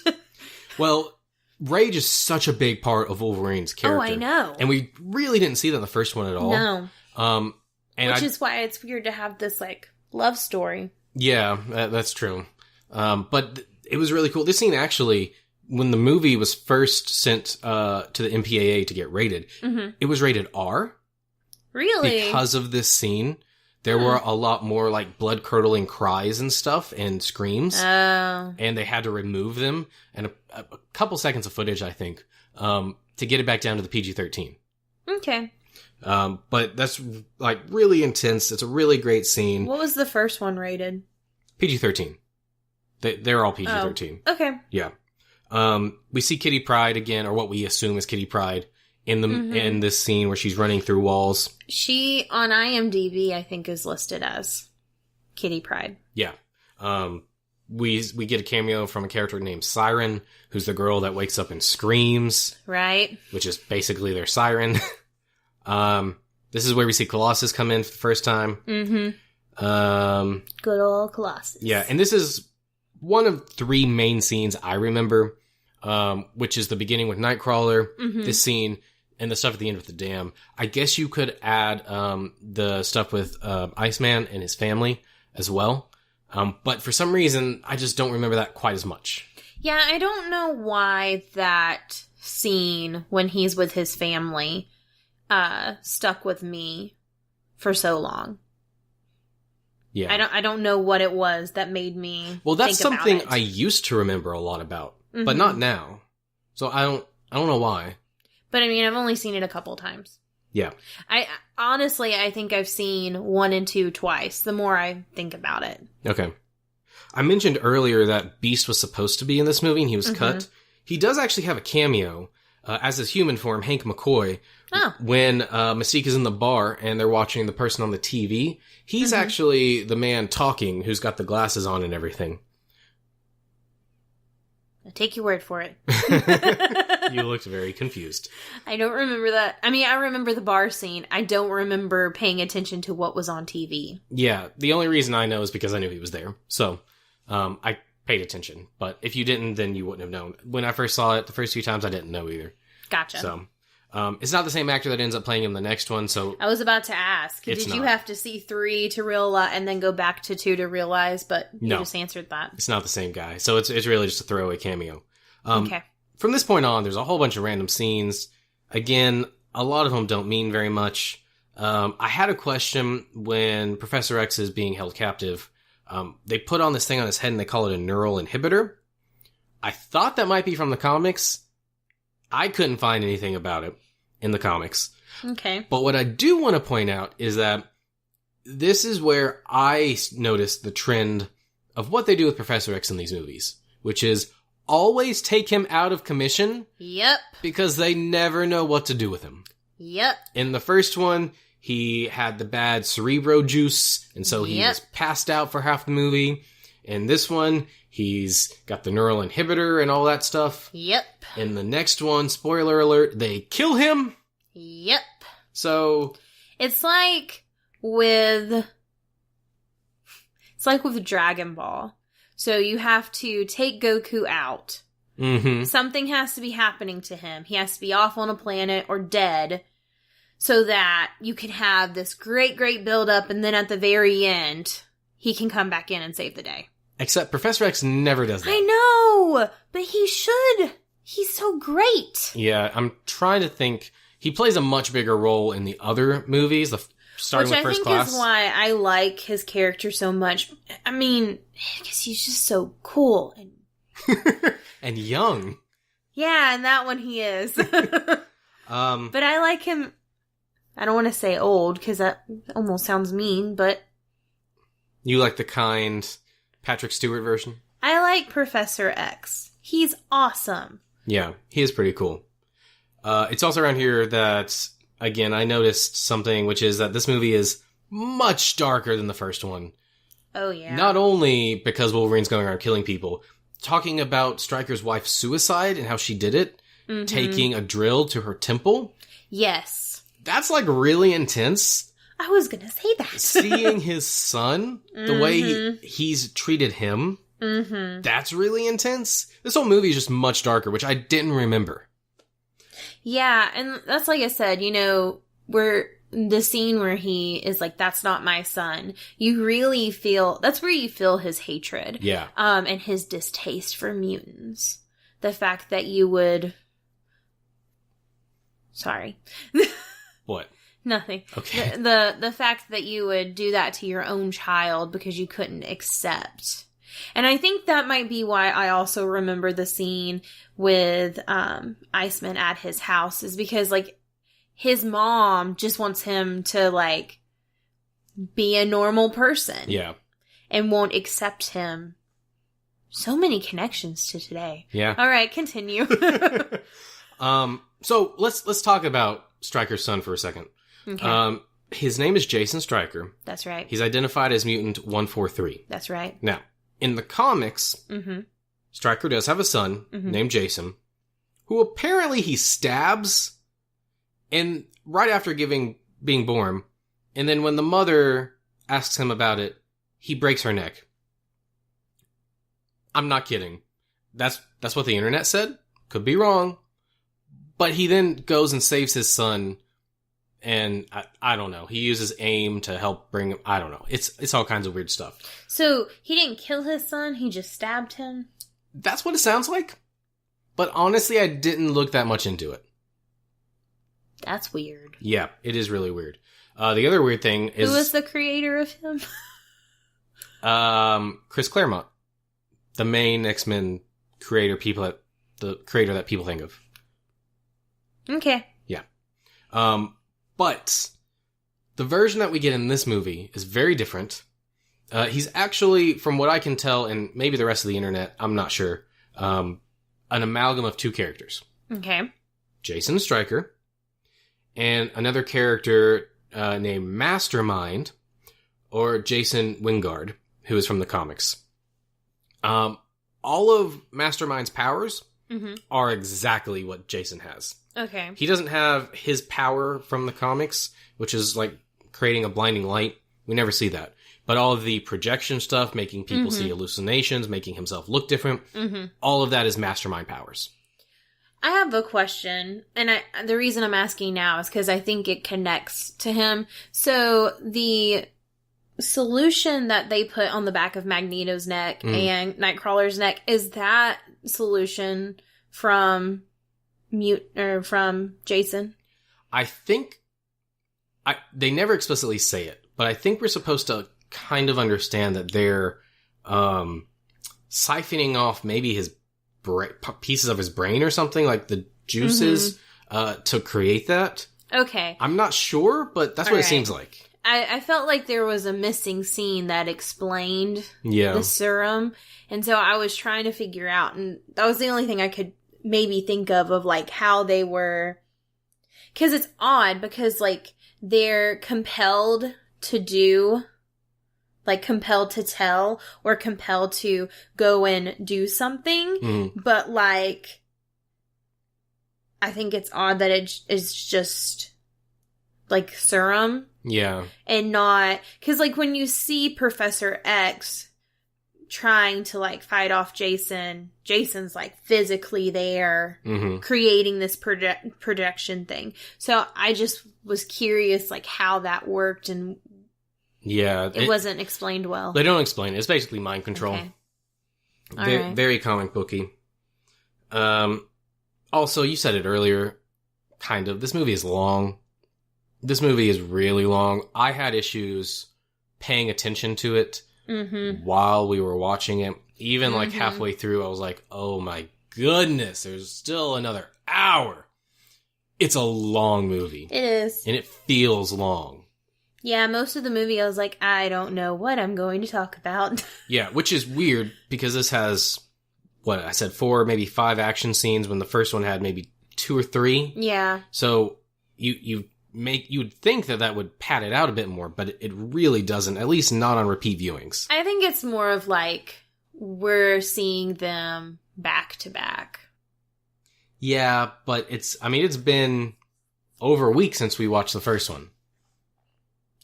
Well, rage is such a big part of Wolverine's character. Oh, I know. And we really didn't see that in the first one at all. No. And Which is why it's weird to have this, like, love story. Yeah, that's true. But it was really cool. This scene actually, when the movie was first sent to the MPAA to get rated, it was rated R. Really? Because of this scene. There were a lot more, like, blood-curdling cries and stuff and screams. Oh. And they had to remove them. And a couple seconds of footage, I think, to get it back down to the PG-13. Okay. But that's, like, really intense. It's a really great scene. What was the first one rated? PG-13. They're all PG-13. Oh, okay. Yeah. We see Kitty Pryde again, or what we assume is Kitty Pryde, in this scene where she's running through walls. She, on IMDb, I think, is listed as Kitty Pryde. Yeah. We get a cameo from a character named Siren, who's the girl that wakes up and screams. Right. Which is basically their siren. This is where we see Colossus come in for the first time. Good old Colossus. Yeah, and this is one of 3 main scenes I remember, which is the beginning with Nightcrawler, this scene, and the stuff at the end with the dam. I guess you could add the stuff with Iceman and his family as well. But for some reason, I just don't remember that quite as much. Yeah, I don't know why that scene when he's with his family stuck with me for so long. Yeah. I don't know what it was that made me Well, that's think about something it. I used to remember a lot about, but not now. So I don't know why. But I mean, I've only seen it a couple times. Yeah. I honestly, I think I've seen 1 and 2 twice, the more I think about it. Okay. I mentioned earlier that Beast was supposed to be in this movie and he was cut. He does actually have a cameo as his human form, Hank McCoy, when Mystique is in the bar and they're watching the person on the TV. He's actually the man talking who's got the glasses on and everything. I'll take your word for it. You looked very confused. I don't remember that. I mean, I remember the bar scene. I don't remember paying attention to what was on TV. Yeah, the only reason I know is because I knew he was there. So, I paid attention. But if you didn't, then you wouldn't have known. When I first saw it, the first few times, I didn't know either. Gotcha. So, it's not the same actor that ends up playing him the next one, so... I was about to ask, did you have to see 3 to realize, and then go back to 2 to realize, but you just answered that. It's not the same guy. So it's really just a throwaway cameo. Okay. From this point on, there's a whole bunch of random scenes. Again, a lot of them don't mean very much. I had a question when Professor X is being held captive. They put on this thing on his head and they call it a neural inhibitor. I thought that might be from the comics. I couldn't find anything about it in the comics. Okay. But what I do want to point out is that this is where I noticed the trend of what they do with Professor X in these movies, which is always take him out of commission. Yep. Because they never know what to do with him. Yep. In the first one, he had the bad cerebro juice, and so he was passed out for half the movie. In this one, he's got the neural inhibitor and all that stuff. Yep. In the next one, spoiler alert, they kill him. Yep. So... It's like with Dragon Ball. So you have to take Goku out. Mm-hmm. Something has to be happening to him. He has to be off on a planet or dead so that you can have this great, great build-up, and then at the very end, he can come back in and save the day. Except Professor X never does that. I know! But he should! He's so great! Yeah, I'm trying to think. He plays a much bigger role in the other movies, starting with First Class. Which I think is why I like his character so much. I mean, because he's just so cool and... and young. Yeah, and that one he is. But I like him... I don't want to say old, because that almost sounds mean, but... You like the kind Patrick Stewart version? I like Professor X. He's awesome. Yeah, he is pretty cool. It's also around here that, again, I noticed something, which is that this movie is much darker than the first one. Oh, yeah. Not only because Wolverine's going around killing people, talking about Stryker's wife's suicide and how she did it, taking a drill to her temple. Yes. That's, like, really intense. I was gonna say that. Seeing his son, the way he's treated him, that's really intense. This whole movie is just much darker, which I didn't remember. Yeah, and that's like I said, you know, we're the scene where he is like, that's not my son, you really feel, that's where you feel his hatred. Yeah. And his distaste for mutants. The fact that you would... Sorry. What? Nothing. Okay. The fact that you would do that to your own child because you couldn't accept. And I think that might be why I also remember the scene with Iceman at his house, is because, like, his mom just wants him to, like, be a normal person. Yeah. And won't accept him. So many connections to today. Yeah. All right, continue. So let's talk about Stryker's son for a second. Okay. His name is Jason Stryker. That's right. He's identified as mutant 143. That's right. Now, in the comics, Stryker does have a son named Jason, who apparently he stabs, and right after being born, and then when the mother asks him about it, he breaks her neck. I'm not kidding. That's what the internet said. Could be wrong. But he then goes and saves his son, and I don't know. He uses AIM to help bring him. I don't know. It's all kinds of weird stuff. So he didn't kill his son, he just stabbed him? That's what it sounds like. But honestly, I didn't look that much into it. That's weird. Yeah, it is really weird. The other weird thing is... Who was the creator of him? Chris Claremont. The main X-Men creator that people think of. Okay. Yeah. But the version that we get in this movie is very different. He's actually, from what I can tell, and maybe the rest of the internet, I'm not sure, an amalgam of two characters. Okay. Jason Stryker and another character named Mastermind, or Jason Wingard, who is from the comics. All of Mastermind's powers are exactly what Jason has. Okay. He doesn't have his power from the comics, which is like creating a blinding light. We never see that. But all of the projection stuff, making people see hallucinations, making himself look different, all of that is Mastermind powers. I have a question, and the reason I'm asking now is because I think it connects to him. So the solution that they put on the back of Magneto's neck and Nightcrawler's neck, is that solution from Jason? I think they never explicitly say it, but I think we're supposed to kind of understand that they're siphoning off maybe his pieces of his brain or something, like the juices to create that. Okay. I'm not sure, but that's what it seems like. I felt like there was a missing scene that explained the serum, and so I was trying to figure out, and that was the only thing I could maybe think of like how they were, because it's odd, because like they're compelled to do, like compelled to tell or compelled to go and do something, but like I think it's odd that it is just like serum. Yeah. And not, because like when you see Professor X trying to like fight off Jason's like physically there creating this projection thing. So I just was curious like how that worked, and it wasn't explained well. They don't explain it. It's basically mind control. Okay. Very comic booky. Also, you said it earlier, kind of. This movie is long. This movie is really long. I had issues paying attention to it while we were watching it. Even like halfway through, I was like, oh my goodness, there's still another hour. It's a long movie. It is. And it feels long. Yeah, most of the movie I was like, I don't know what I'm going to talk about. Yeah, which is weird because this has, what I said, 4, maybe 5 action scenes when the first one had maybe 2 or 3. Yeah. So you'd think that would pad it out a bit more, but it really doesn't, at least not on repeat viewings. I think it's more of like, we're seeing them back to back. Yeah, but it's been over a week since we watched the first one.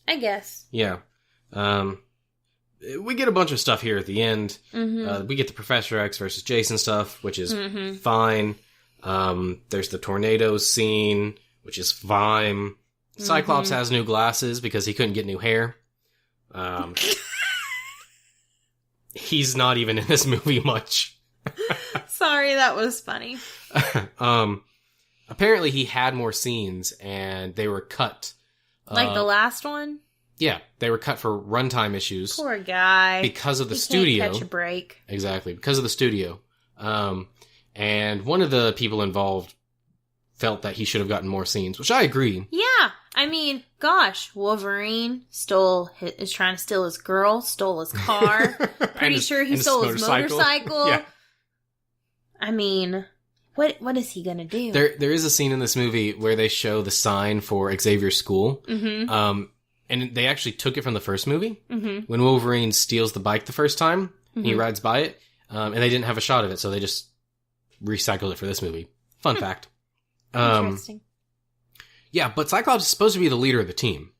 I guess. Yeah. We get a bunch of stuff here at the end. We get the Professor X versus Jason stuff, which is fine. There's the tornado scene, which is fine. Cyclops has new glasses because he couldn't get new hair. He's not even in this movie much. Sorry, that was funny. Apparently he had more scenes and they were cut. Like the last one? Yeah, they were cut for runtime issues. Poor guy. Because of the he studio. Can't catch a break. Exactly, because of the studio. And one of the people involved felt that he should have gotten more scenes, which I agree. Yeah, I mean, gosh, Wolverine is trying to steal his girl, stole his car. Pretty sure he stole his motorcycle. Yeah. I mean, what is he gonna do? There is a scene in this movie where they show the sign for Xavier's school. Mm-hmm. And they actually took it from the first movie. Mm-hmm. When Wolverine steals the bike the first time, he rides by it, and they didn't have a shot of it, so they just recycled it for this movie. Fun fact. Interesting. Yeah, but Cyclops is supposed to be the leader of the team.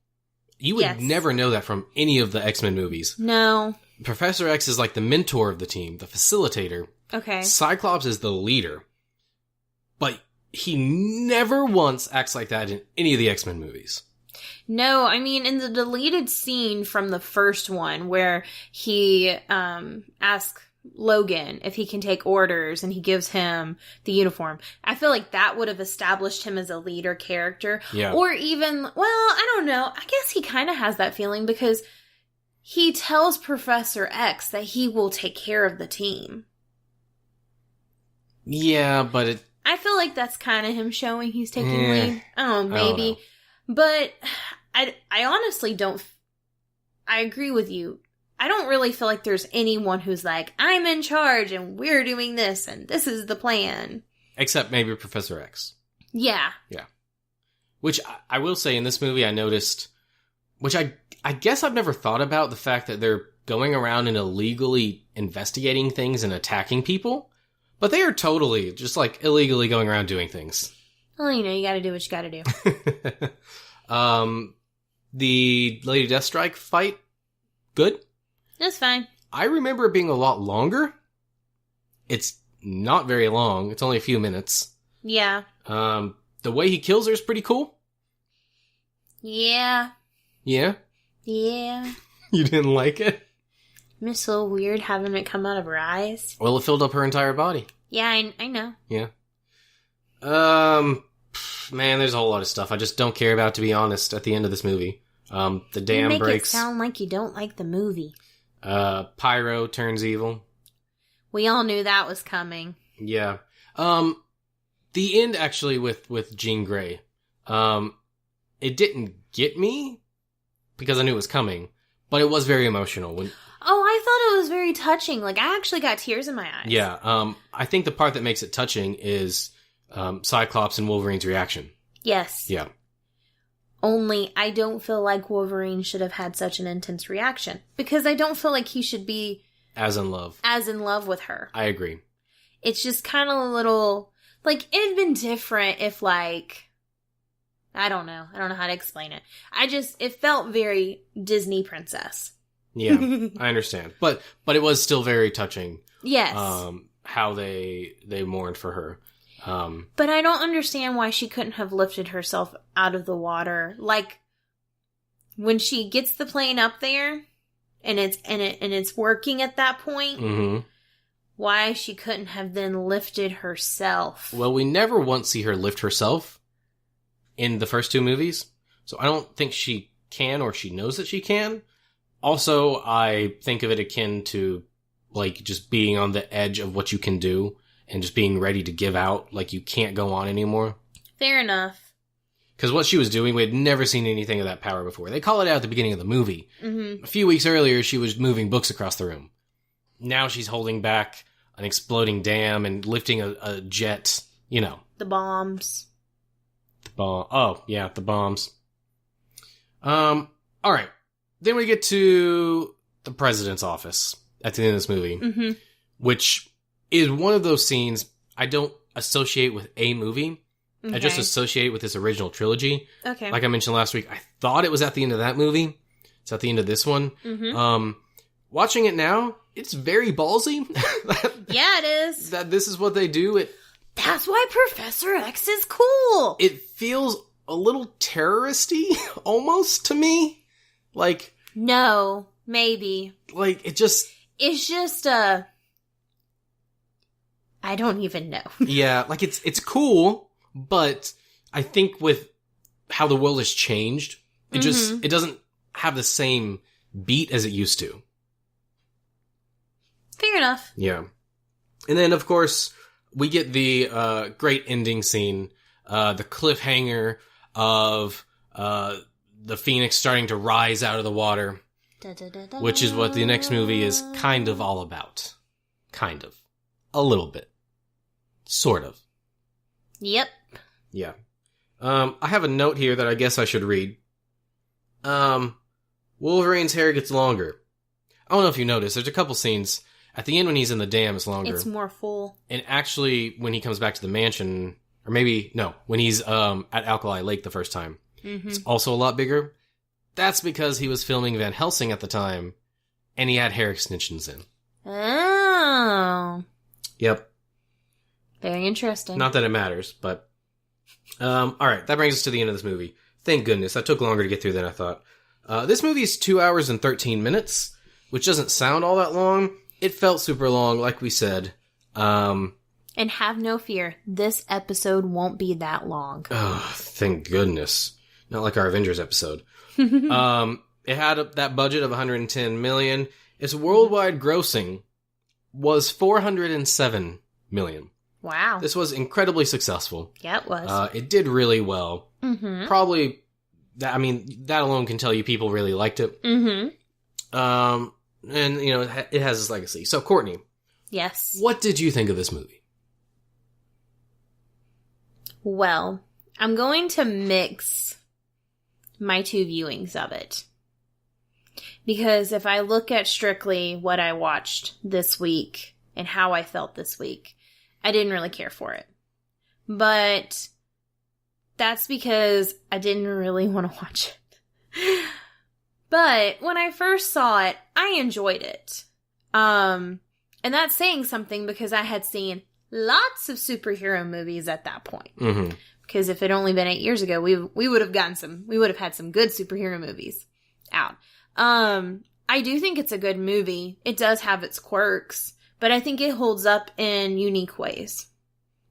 You would never know that from any of the X-Men movies. No. Professor X is like the mentor of the team, the facilitator. Okay. Cyclops is the leader. But he never once acts like that in any of the X-Men movies. No, I mean, in the deleted scene from the first one where he asks Logan if he can take orders and he gives him the uniform, I feel like that would have established him as a leader character. Yeah. Or even, well, I don't know. I guess he kind of has that feeling because he tells Professor X that he will take care of the team. Yeah, but I feel like that's kind of him showing he's taking lead. I don't know, maybe. I don't know. But I honestly don't. I agree with you. I don't really feel like there's anyone who's like, I'm in charge and we're doing this and this is the plan. Except maybe Professor X. Yeah. Yeah. Which I will say in this movie I noticed, which I guess I've never thought about, the fact that they're going around and illegally investigating things and attacking people. But they are totally just like illegally going around doing things. Well, you know, you gotta do what you gotta do. The Lady Deathstrike fight, good. That's fine. I remember it being a lot longer. It's not very long. It's only a few minutes. Yeah. The way he kills her is pretty cool. Yeah. Yeah? Yeah. You didn't like it? It's so weird having it come out of her eyes. Well, it filled up her entire body. Yeah, I know. Yeah. Man, there's a whole lot of stuff I just don't care about, to be honest, at the end of this movie. The dam you make breaks. it sound like you don't like the movie. Pyro turns evil. We all knew that was coming. Yeah. The end, actually, with Jean Grey, it didn't get me, because I knew it was coming, but it was very emotional. Oh, I thought it was very touching. Like, I actually got tears in my eyes. Yeah, I think the part that makes it touching is Cyclops and Wolverine's reaction. Yes. Yeah. Only, I don't feel like Wolverine should have had such an intense reaction. Because I don't feel like he should be... As in love with her. I agree. It's just kind of a little... Like, it'd been different if, like... I don't know how to explain it. It felt very Disney princess. Yeah, I understand. But it was still very touching. Yes. How they mourned for her. But I don't understand why she couldn't have lifted herself out of the water. Like, when she gets the plane up there, and it's working at that point, why she couldn't have then lifted herself. Well, we never once see her lift herself in the first two movies, so I don't think she can, or she knows that she can. Also, I think of it akin to, like, just being on the edge of what you can do and just being ready to give out, like you can't go on anymore. Fair enough. Because what she was doing, we had never seen anything of that power before. They call it out at the beginning of the movie. Mm-hmm. A few weeks earlier, she was moving books across the room. Now she's holding back an exploding dam and lifting a jet, you know. The bombs. Oh, yeah, the bombs. Alright. Then we get to the president's office at the end of this movie, which is one of those scenes I don't associate with a movie. Okay. I just associate with this original trilogy. Okay. Like I mentioned last week, I thought it was at the end of that movie. It's at the end of this one. Watching it now, it's very ballsy. Yeah, it is. That this is what they do. That's why Professor X is cool. It feels a little terroristy, almost, to me. Like... No, maybe. Like, it just... It's just, I don't even know. Yeah, like, it's cool, but I think with how the world has changed, it it doesn't have the same beat as it used to. Fair enough. Yeah. And then, of course, we get the great ending scene, the cliffhanger of the phoenix starting to rise out of the water, which is what the next movie is kind of all about. Kind of. A little bit. Sort of. Yep. Yeah. I have a note here that I guess I should read. Wolverine's hair gets longer. I don't know if you noticed, there's a couple scenes. At the end when he's in the dam, it's longer. It's more full. And actually, when he comes back to the mansion, or maybe, no, when he's at Alkali Lake the first time, it's also a lot bigger. That's because he was filming Van Helsing at the time, and he had hair extensions in. Oh. Yep. Very interesting. Not that it matters, but... alright, that brings us to the end of this movie. Thank goodness, that took longer to get through than I thought. This movie is 2 hours and 13 minutes, which doesn't sound all that long. It felt super long, like we said. And have no fear, this episode won't be that long. Oh, thank goodness. Not like our Avengers episode. It had that budget of $110 million. Its worldwide grossing was $407 million. Wow. This was incredibly successful. Yeah, it was. It did really well. Probably, that alone can tell you people really liked it. And, you know, it has its legacy. So, Courtney. Yes. What did you think of this movie? Well, I'm going to mix my two viewings of it. Because if I look at strictly what I watched this week and how I felt this week, I didn't really care for it. But that's because I didn't really want to watch it. But when I first saw it, I enjoyed it. And that's saying something because I had seen lots of superhero movies at that point. Because if it had only been 8 years ago, we would have had some good superhero movies out. I do think it's a good movie. It does have its quirks, but I think it holds up in unique ways.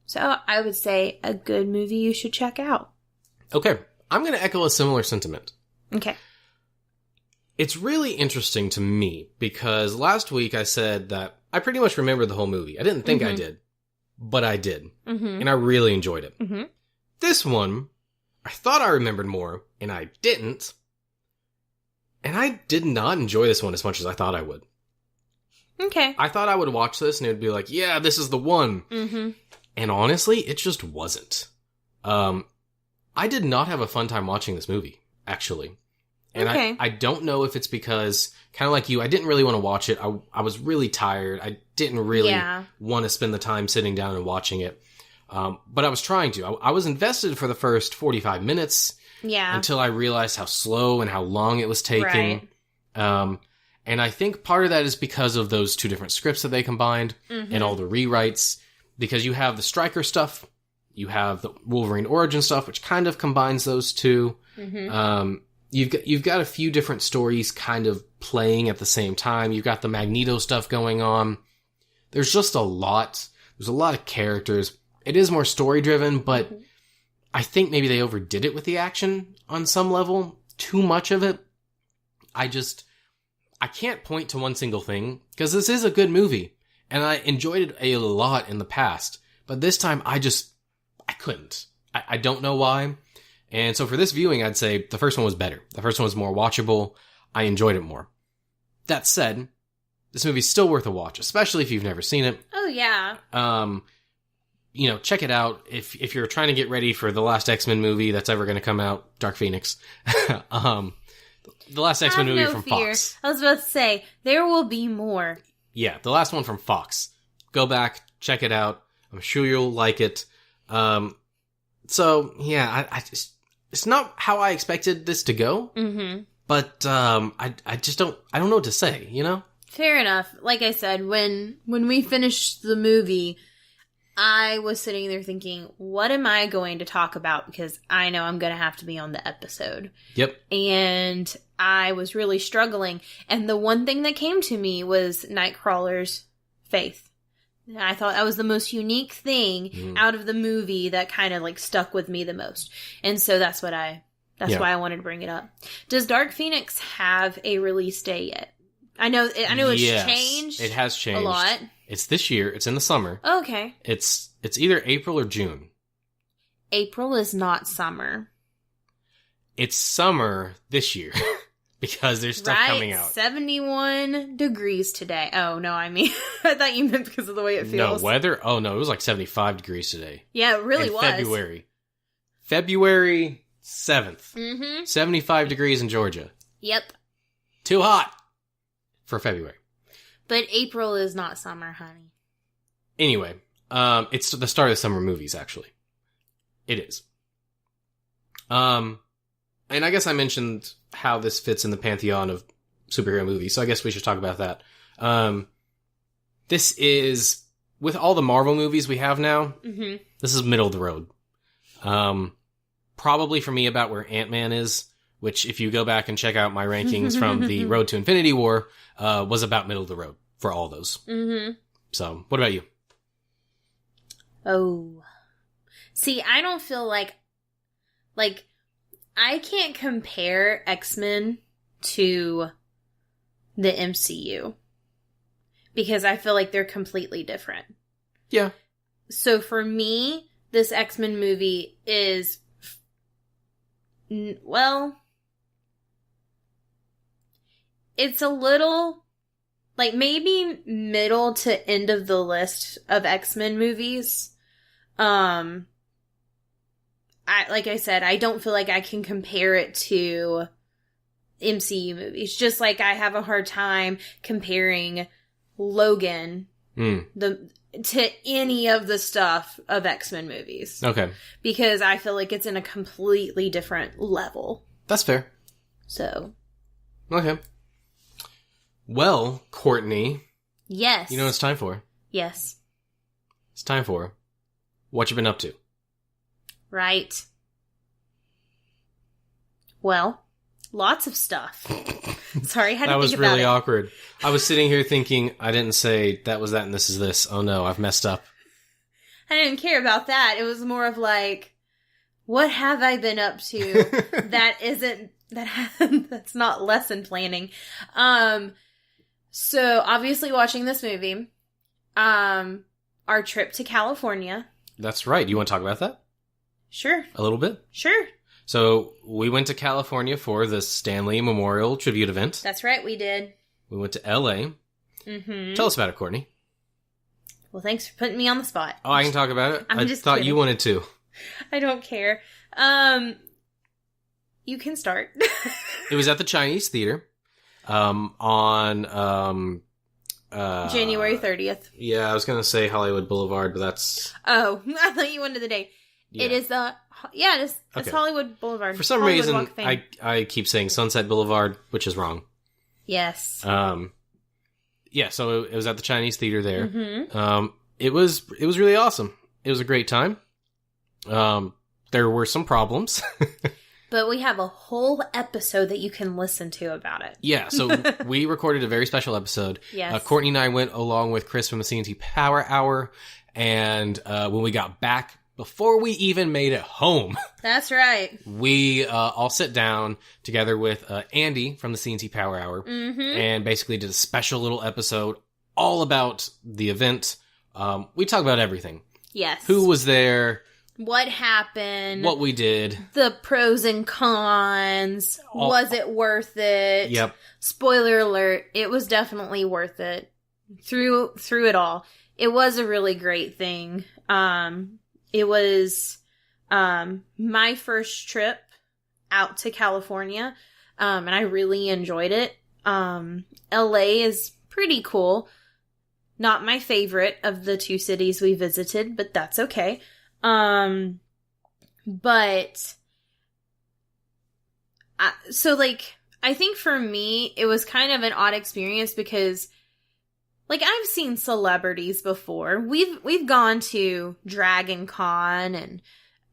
So I would say a good movie you should check out. Okay. I'm going to echo a similar sentiment. Okay. It's really interesting to me because last week I said that I pretty much remembered the whole movie. I didn't think I did, but I did. And I really enjoyed it. This one, I thought I remembered more, and I didn't. And I did not enjoy this one as much as I thought I would. Okay. I thought I would watch this and it would be like, yeah, this is the one. And honestly, it just wasn't. I did not have a fun time watching this movie, actually. And I don't know if it's because, kind of like you, I didn't really want to watch it. I was really tired. I didn't really want to spend the time sitting down and watching it. But I was trying to. I was invested for the first 45 minutes. Yeah. Until I realized how slow and how long it was taking. Right. And I think part of that is because of those two different scripts that they combined and all the rewrites. Because you have the Stryker stuff, you have the Wolverine origin stuff, which kind of combines those two. You've got a few different stories kind of playing at the same time. You've got the Magneto stuff going on. There's just a lot. There's a lot of characters. It is more story driven, but I think maybe they overdid it with the action on some level. Too much of it. I can't point to one single thing because this is a good movie and I enjoyed it a lot in the past, but this time I couldn't. I don't know why. And so for this viewing, I'd say the first one was better. The first one was more watchable. I enjoyed it more. That said, this movie's still worth a watch, especially if you've never seen it. Oh, yeah. You know, check it out. If you're trying to get ready for the last X-Men movie that's ever going to come out, Dark Phoenix. The last X-Men movie from Fox. I was about to say, there will be more. Yeah, the last one from Fox. Go back, check it out. I'm sure you'll like it. So, yeah, I just... It's not how I expected this to go, but I just don't know what to say, you know? Fair enough. Like I said, when we finished the movie, I was sitting there thinking, what am I going to talk about? Because I know I'm going to have to be on the episode. Yep. And I was really struggling. And the one thing that came to me was Nightcrawler's faith. And I thought that was the most unique thing out of the movie that kind of like stuck with me the most. And so that's why I wanted to bring it up. Does Dark Phoenix have a release day yet? I know it's changed. It has changed a lot. It's this year. It's in the summer. Okay. It's either April or June. April is not summer. It's summer this year because there's stuff coming out. 71 degrees today. Oh, no, I mean, I thought you meant because of the way it feels. No, weather? Oh, no, it was like 75 degrees today. Yeah, it really in was. February 7th. Mm-hmm. 75 degrees in Georgia. Yep. Too hot for February. But April is not summer, honey. Anyway, it's the start of the summer movies, actually. It is. And I guess I mentioned how this fits in the pantheon of superhero movies, so I guess we should talk about that. This is, with all the Marvel movies we have now, this is middle of the road. Probably for me about where Ant-Man is, which if you go back and check out my rankings from the Road to Infinity War, was about middle of the road for all those. Mm-hmm. So, what about you? Oh. See, I don't feel like I can't compare X-Men to the MCU because I feel like they're completely different. Yeah. So for me, this X-Men movie is, well, it's a little, like, maybe middle to end of the list of X-Men movies. Like I said, I don't feel like I can compare it to MCU movies. Just like I have a hard time comparing Logan to any of the stuff of X-Men movies. Okay. Because I feel like it's in a completely different level. That's fair. So. Okay. Well, Courtney. Yes. You know what it's time for? Yes. It's time for What You Been Up To. Right. Well, lots of stuff. Sorry, I had to think about it. That was really awkward. I was sitting here thinking, I didn't say that was that and this is this. Oh no, I've messed up. I didn't care about that. It was more of like, what have I been up to that's not lesson planning. So obviously watching this movie, our trip to California. That's right. You want to talk about that? Sure. A little bit? Sure. So, we went to California for the Stanley Memorial Tribute event. That's right, we did. We went to L.A. Mm-hmm. Tell us about it, Courtney. Well, thanks for putting me on the spot. Oh, I can talk about it? I just thought kidding. You wanted to. I don't care. You can start. It was at the Chinese Theater on January 30th. Yeah, I was going to say Hollywood Boulevard, but that's... Oh, I thought you wanted the day. Yeah. It is it's okay. Hollywood Boulevard. For some Hollywood reason, I keep saying Sunset Boulevard, which is wrong. Yes. Yeah, so it was at the Chinese Theater there. Mm-hmm. It was really awesome. It was a great time. There were some problems. But we have a whole episode that you can listen to about it. Yeah, so we recorded a very special episode. Yes. Courtney and I went along with Chris from the CNT Power Hour, and when we got back, before we even made it home... That's right. We all sat down together with Andy from the CNT Power Hour, and basically did a special little episode all about the event. We talked about everything. Yes. Who was there... What happened? What we did. The pros and cons. Was it worth it? Yep. Spoiler alert, it was definitely worth it. Through it all. It was a really great thing. It was my first trip out to California. And I really enjoyed it. LA is pretty cool. Not my favorite of the two cities we visited, but that's okay. But, so like, I think for me, it was kind of an odd experience because like, I've seen celebrities before. We've gone to Dragon Con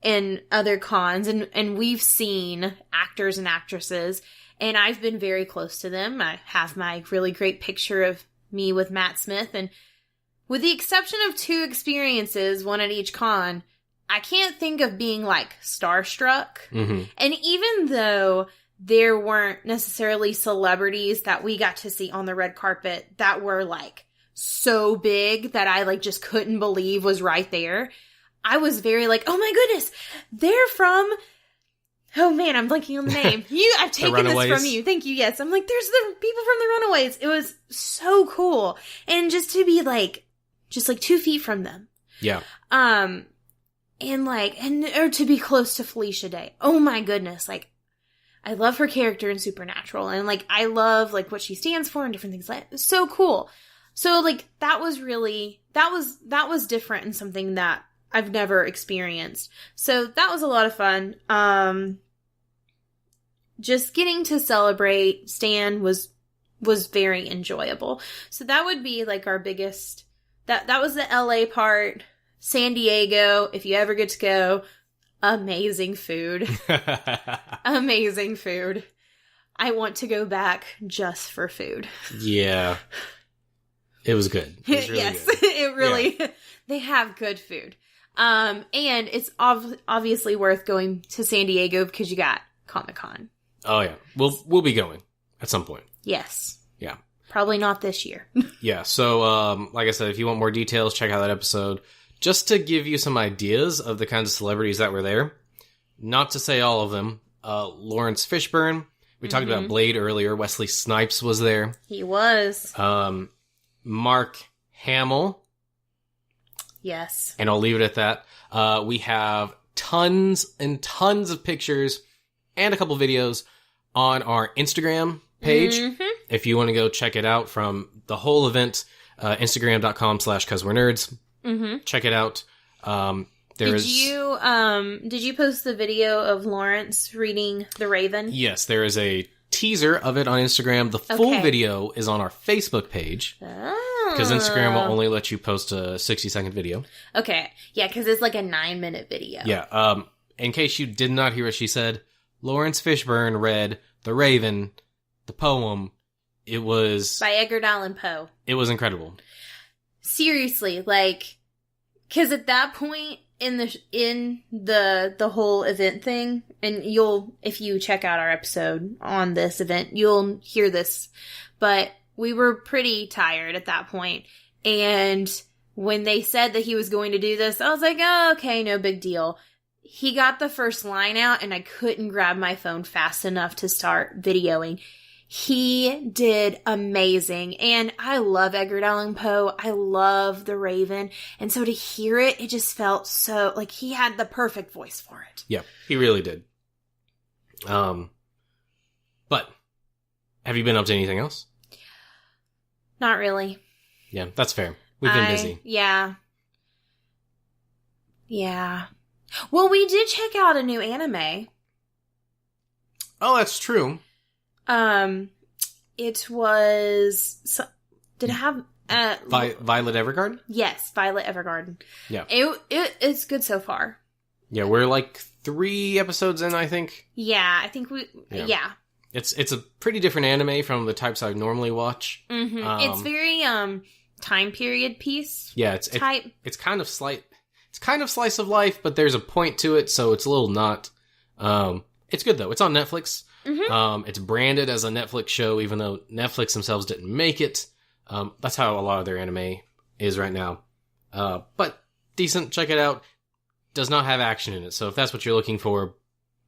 and other cons, and we've seen actors and actresses, and I've been very close to them. I have my really great picture of me with Matt Smith, and with the exception of 2 experiences, one at each con, I can't think of being, like, starstruck. Mm-hmm. And even though there weren't necessarily celebrities that we got to see on the red carpet that were, like, so big that I, like, just couldn't believe was right there, I was very like, oh my goodness, they're from... Oh man, I'm blanking on the name. I've taken this from you. Thank you. Yes. I'm like, there's the people from the Runaways. It was so cool. And just to be like, just like 2 feet from them. Yeah. Or to be close to Felicia Day. Oh my goodness. Like, I love her character in Supernatural. And like, I love like what she stands for and different things like that. It's so cool. So like, that was different and something that I've never experienced. So that was a lot of fun. Just getting to celebrate Stan was very enjoyable. So that would be like our biggest, that was the LA part. San Diego, if you ever get to go, amazing food. Amazing food. I want to go back just for food. Yeah. It was good. It was really yes, good. It really, they have good food. And it's obviously worth going to San Diego because you got Comic-Con. Oh yeah. We'll be going at some point. Yes. Yeah. Probably not this year. Yeah. So, like I said, if you want more details, check out that episode. Just to give you some ideas of the kinds of celebrities that were there. Not to say all of them. Lawrence Fishburne. We talked about Blade earlier. Wesley Snipes was there. He was. Mark Hamill. Yes. And I'll leave it at that. We have tons and tons of pictures and a couple videos on our Instagram page. Mm-hmm. If you want to go check it out from the whole event, Instagram.com/causewe'renerds. Mm-hmm. Check it out. Did you post the video of Lawrence reading The Raven? Yes, there is a teaser of it on Instagram. The full video is on our Facebook page. Because Instagram will only let you post a 60-second video. Okay. Yeah, because it's like a 9-minute video. Yeah. In case you did not hear what she said, Lawrence Fishburne read The Raven, the poem. It was... by Edgar Allan Poe. It was incredible. Seriously, like... because at that point in the whole event thing, and if you check out our episode on this event, you'll hear this, but we were pretty tired at that point, and when they said that he was going to do this, I was like, oh, okay, no big deal. He got the first line out, and I couldn't grab my phone fast enough to start videoing. He did amazing, and I love Edgar Allan Poe. I love The Raven, and so to hear it, it just felt so, like, he had the perfect voice for it. Yeah, he really did. But, have you been up to anything else? Not really. Yeah, that's fair. We've been busy. Yeah. Yeah. Well, we did check out a new anime. Oh, that's true. It was... did it have... Violet Evergarden? Yes, Violet Evergarden. Yeah. It's good so far. Yeah, we're like 3 episodes in, I think. Yeah, I think we... Yeah. It's a pretty different anime from the types I normally watch. Mm-hmm. It's very, time period piece. Yeah, it's kind of it's kind of slice of life, but there's a point to it, so it's a little not... it's good, though. It's on Netflix. Mm-hmm. It's branded as a Netflix show, even though Netflix themselves didn't make it. That's how a lot of their anime is right now. But decent, check it out. Does not have action in it, so if that's what you're looking for,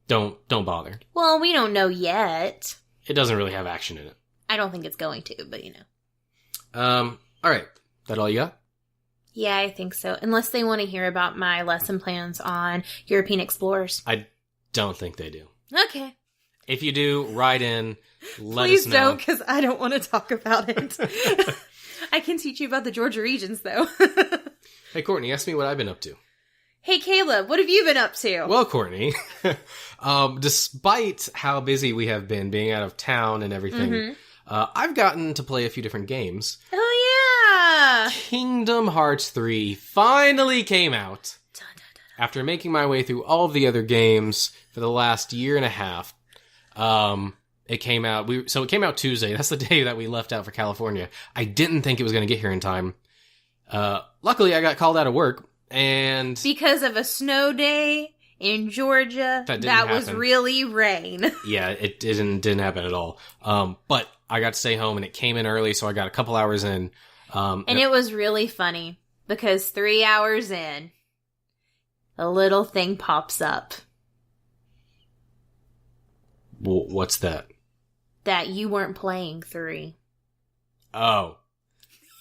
don't bother. Well, we don't know yet. It doesn't really have action in it. I don't think it's going to, but you know. Alright. That all you got? Yeah, I think so. Unless they want to hear about my lesson plans on European explorers. I don't think they do. Okay. If you do, write in, let us know. Please don't, because I don't want to talk about it. I can teach you about the Georgia regions, though. Hey, Courtney, ask me what I've been up to. Hey, Caleb, what have you been up to? Well, Courtney, despite how busy we have been being out of town and everything, I've gotten to play a few different games. Oh, Kingdom Hearts 3 finally came out. After making my way through all of the other games for the last year and a half, it came out. It came out Tuesday. That's the day that we left out for California. I didn't think it was going to get here in time. Luckily, I got called out of work, and because of a snow day in Georgia, that was really rain. Yeah, it didn't happen at all. But I got to stay home, and it came in early, so I got a couple hours in. And it was really funny because 3 hours in, a little thing pops up. Well, what's that? That you weren't playing 3. Oh.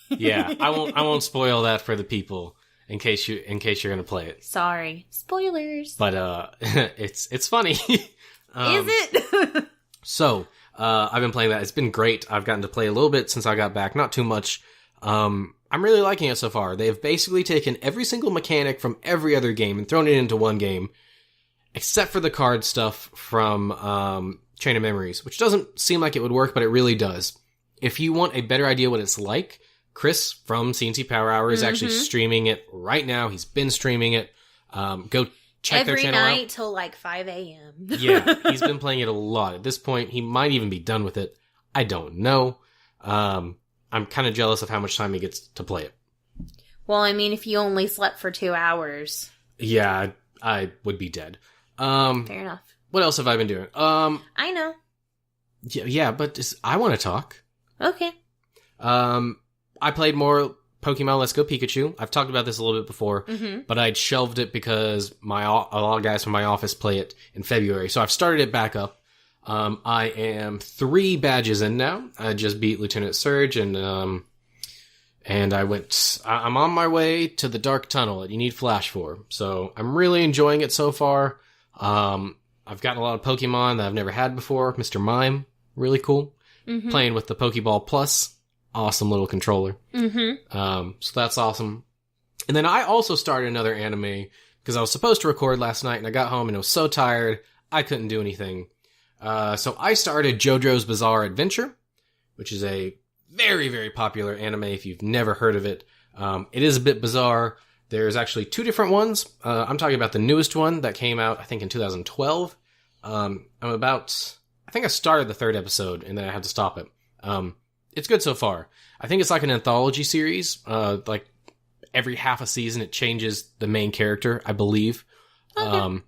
Yeah, I won't spoil that for the people in case you're going to play it. Sorry. Spoilers. But it's funny. Is it? So, I've been playing that. It's been great. I've gotten to play a little bit since I got back, not too much. I'm really liking it so far. They've basically taken every single mechanic from every other game and thrown it into one game, except for the card stuff from Chain of Memories, which doesn't seem like it would work, but it really does. If you want a better idea what it's like, Chris from CNC Power Hour is actually streaming it right now. He's been streaming it. Go check their channel out. Every night till like 5 a.m. Yeah, he's been playing it a lot. At this point, he might even be done with it. I don't know. I'm kind of jealous of how much time he gets to play it. Well, I mean, if you only slept for 2 hours. Yeah, I would be dead. Fair enough. What else have I been doing? I know. Yeah, but I want to talk. Okay. I played more Pokemon Let's Go Pikachu. I've talked about this a little bit before, but I'd shelved it because a lot of guys from my office play it in February. So I've started it back up. I am 3 badges in now. I just beat Lieutenant Surge, and I'm on my way to the Dark Tunnel that you need Flash for. So I'm really enjoying it so far. I've gotten a lot of Pokemon that I've never had before. Mr. Mime, really cool. Playing with the Pokeball Plus, awesome little controller. So that's awesome. And then I also started another anime because I was supposed to record last night, and I got home and I was so tired I couldn't do anything. So I started JoJo's Bizarre Adventure, which is a very, very popular anime if you've never heard of it. It is a bit bizarre. There's actually 2 different ones. I'm talking about the newest one that came out, I think, in 2012. I think I started the 3rd episode, and then I had to stop it. It's good so far. I think it's like an anthology series. Like, every half a season, it changes the main character, I believe. Okay.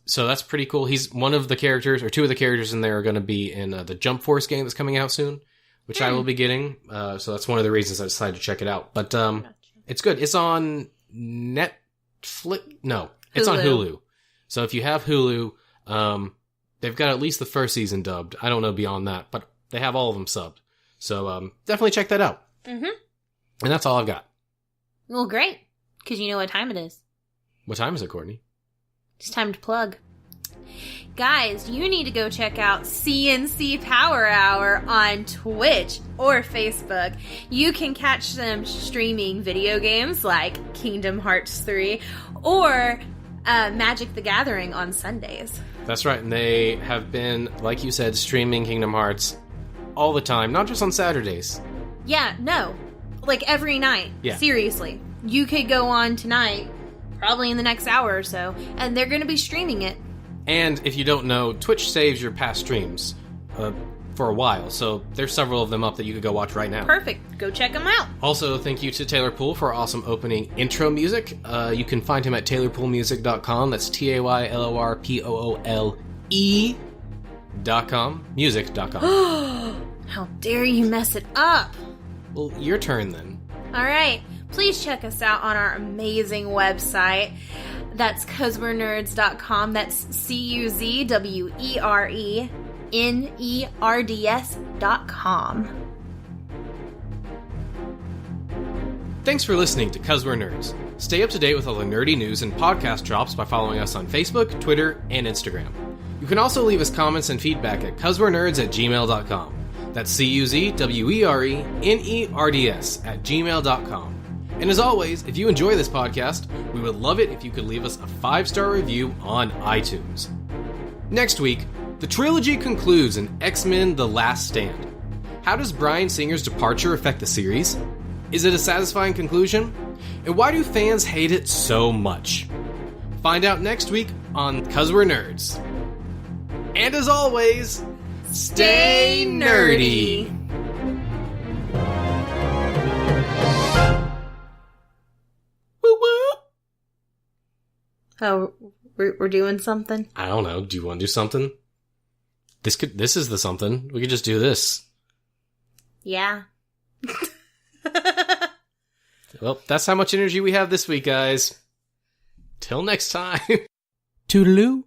So that's pretty cool. He's one of the characters, or 2 of the characters in there are going to be in the Jump Force game that's coming out soon, which I will be getting. So that's one of the reasons I decided to check it out. But it's good. It's on Netflix. No, it's on Hulu. So if you have Hulu, they've got at least the 1st season dubbed. I don't know beyond that, but they have all of them subbed. So definitely check that out. And that's all I've got. Well, great. Because you know what time it is. What time is it, Courtney? It's time to plug. Guys, you need to go check out CNC Power Hour on Twitch or Facebook. You can catch them streaming video games like Kingdom Hearts 3 or Magic the Gathering on Sundays. That's right, and they have been, like you said, streaming Kingdom Hearts all the time, not just on Saturdays. Yeah, no. Like every night. Yeah. Seriously. You could go on tonight, probably in the next hour or so, and they're going to be streaming it. And if you don't know, Twitch saves your past streams for a while, so there's several of them up that you could go watch right now. Perfect. Go check them out. Also, thank you to Taylor Poole for our awesome opening intro music. You can find him at taylorpoolemusic.com. That's TAYLORPOOLE.com. Music.com. How dare you mess it up? Well, your turn then. All right. Please check us out on our amazing website. That's cuzwerenerds.com. That's CUZWERENERDS.com. Thanks for listening to 'Cause We're Nerds. Stay up to date with all the nerdy news and podcast drops by following us on Facebook, Twitter, and Instagram. You can also leave us comments and feedback at cuzwerenerds@gmail.com. That's CUZWERENERDS@gmail.com. And as always, if you enjoy this podcast, we would love it if you could leave us a 5-star review on iTunes. Next week, the trilogy concludes in X-Men The Last Stand. How does Bryan Singer's departure affect the series? Is it a satisfying conclusion? And why do fans hate it so much? Find out next week on 'Cause We're Nerds. And as always, stay nerdy! Woo woo! Oh, we're doing something? I don't know. Do you want to do something? This is the something. We could just do this. Yeah. Well, that's how much energy we have this week, guys. Till next time. Toodaloo.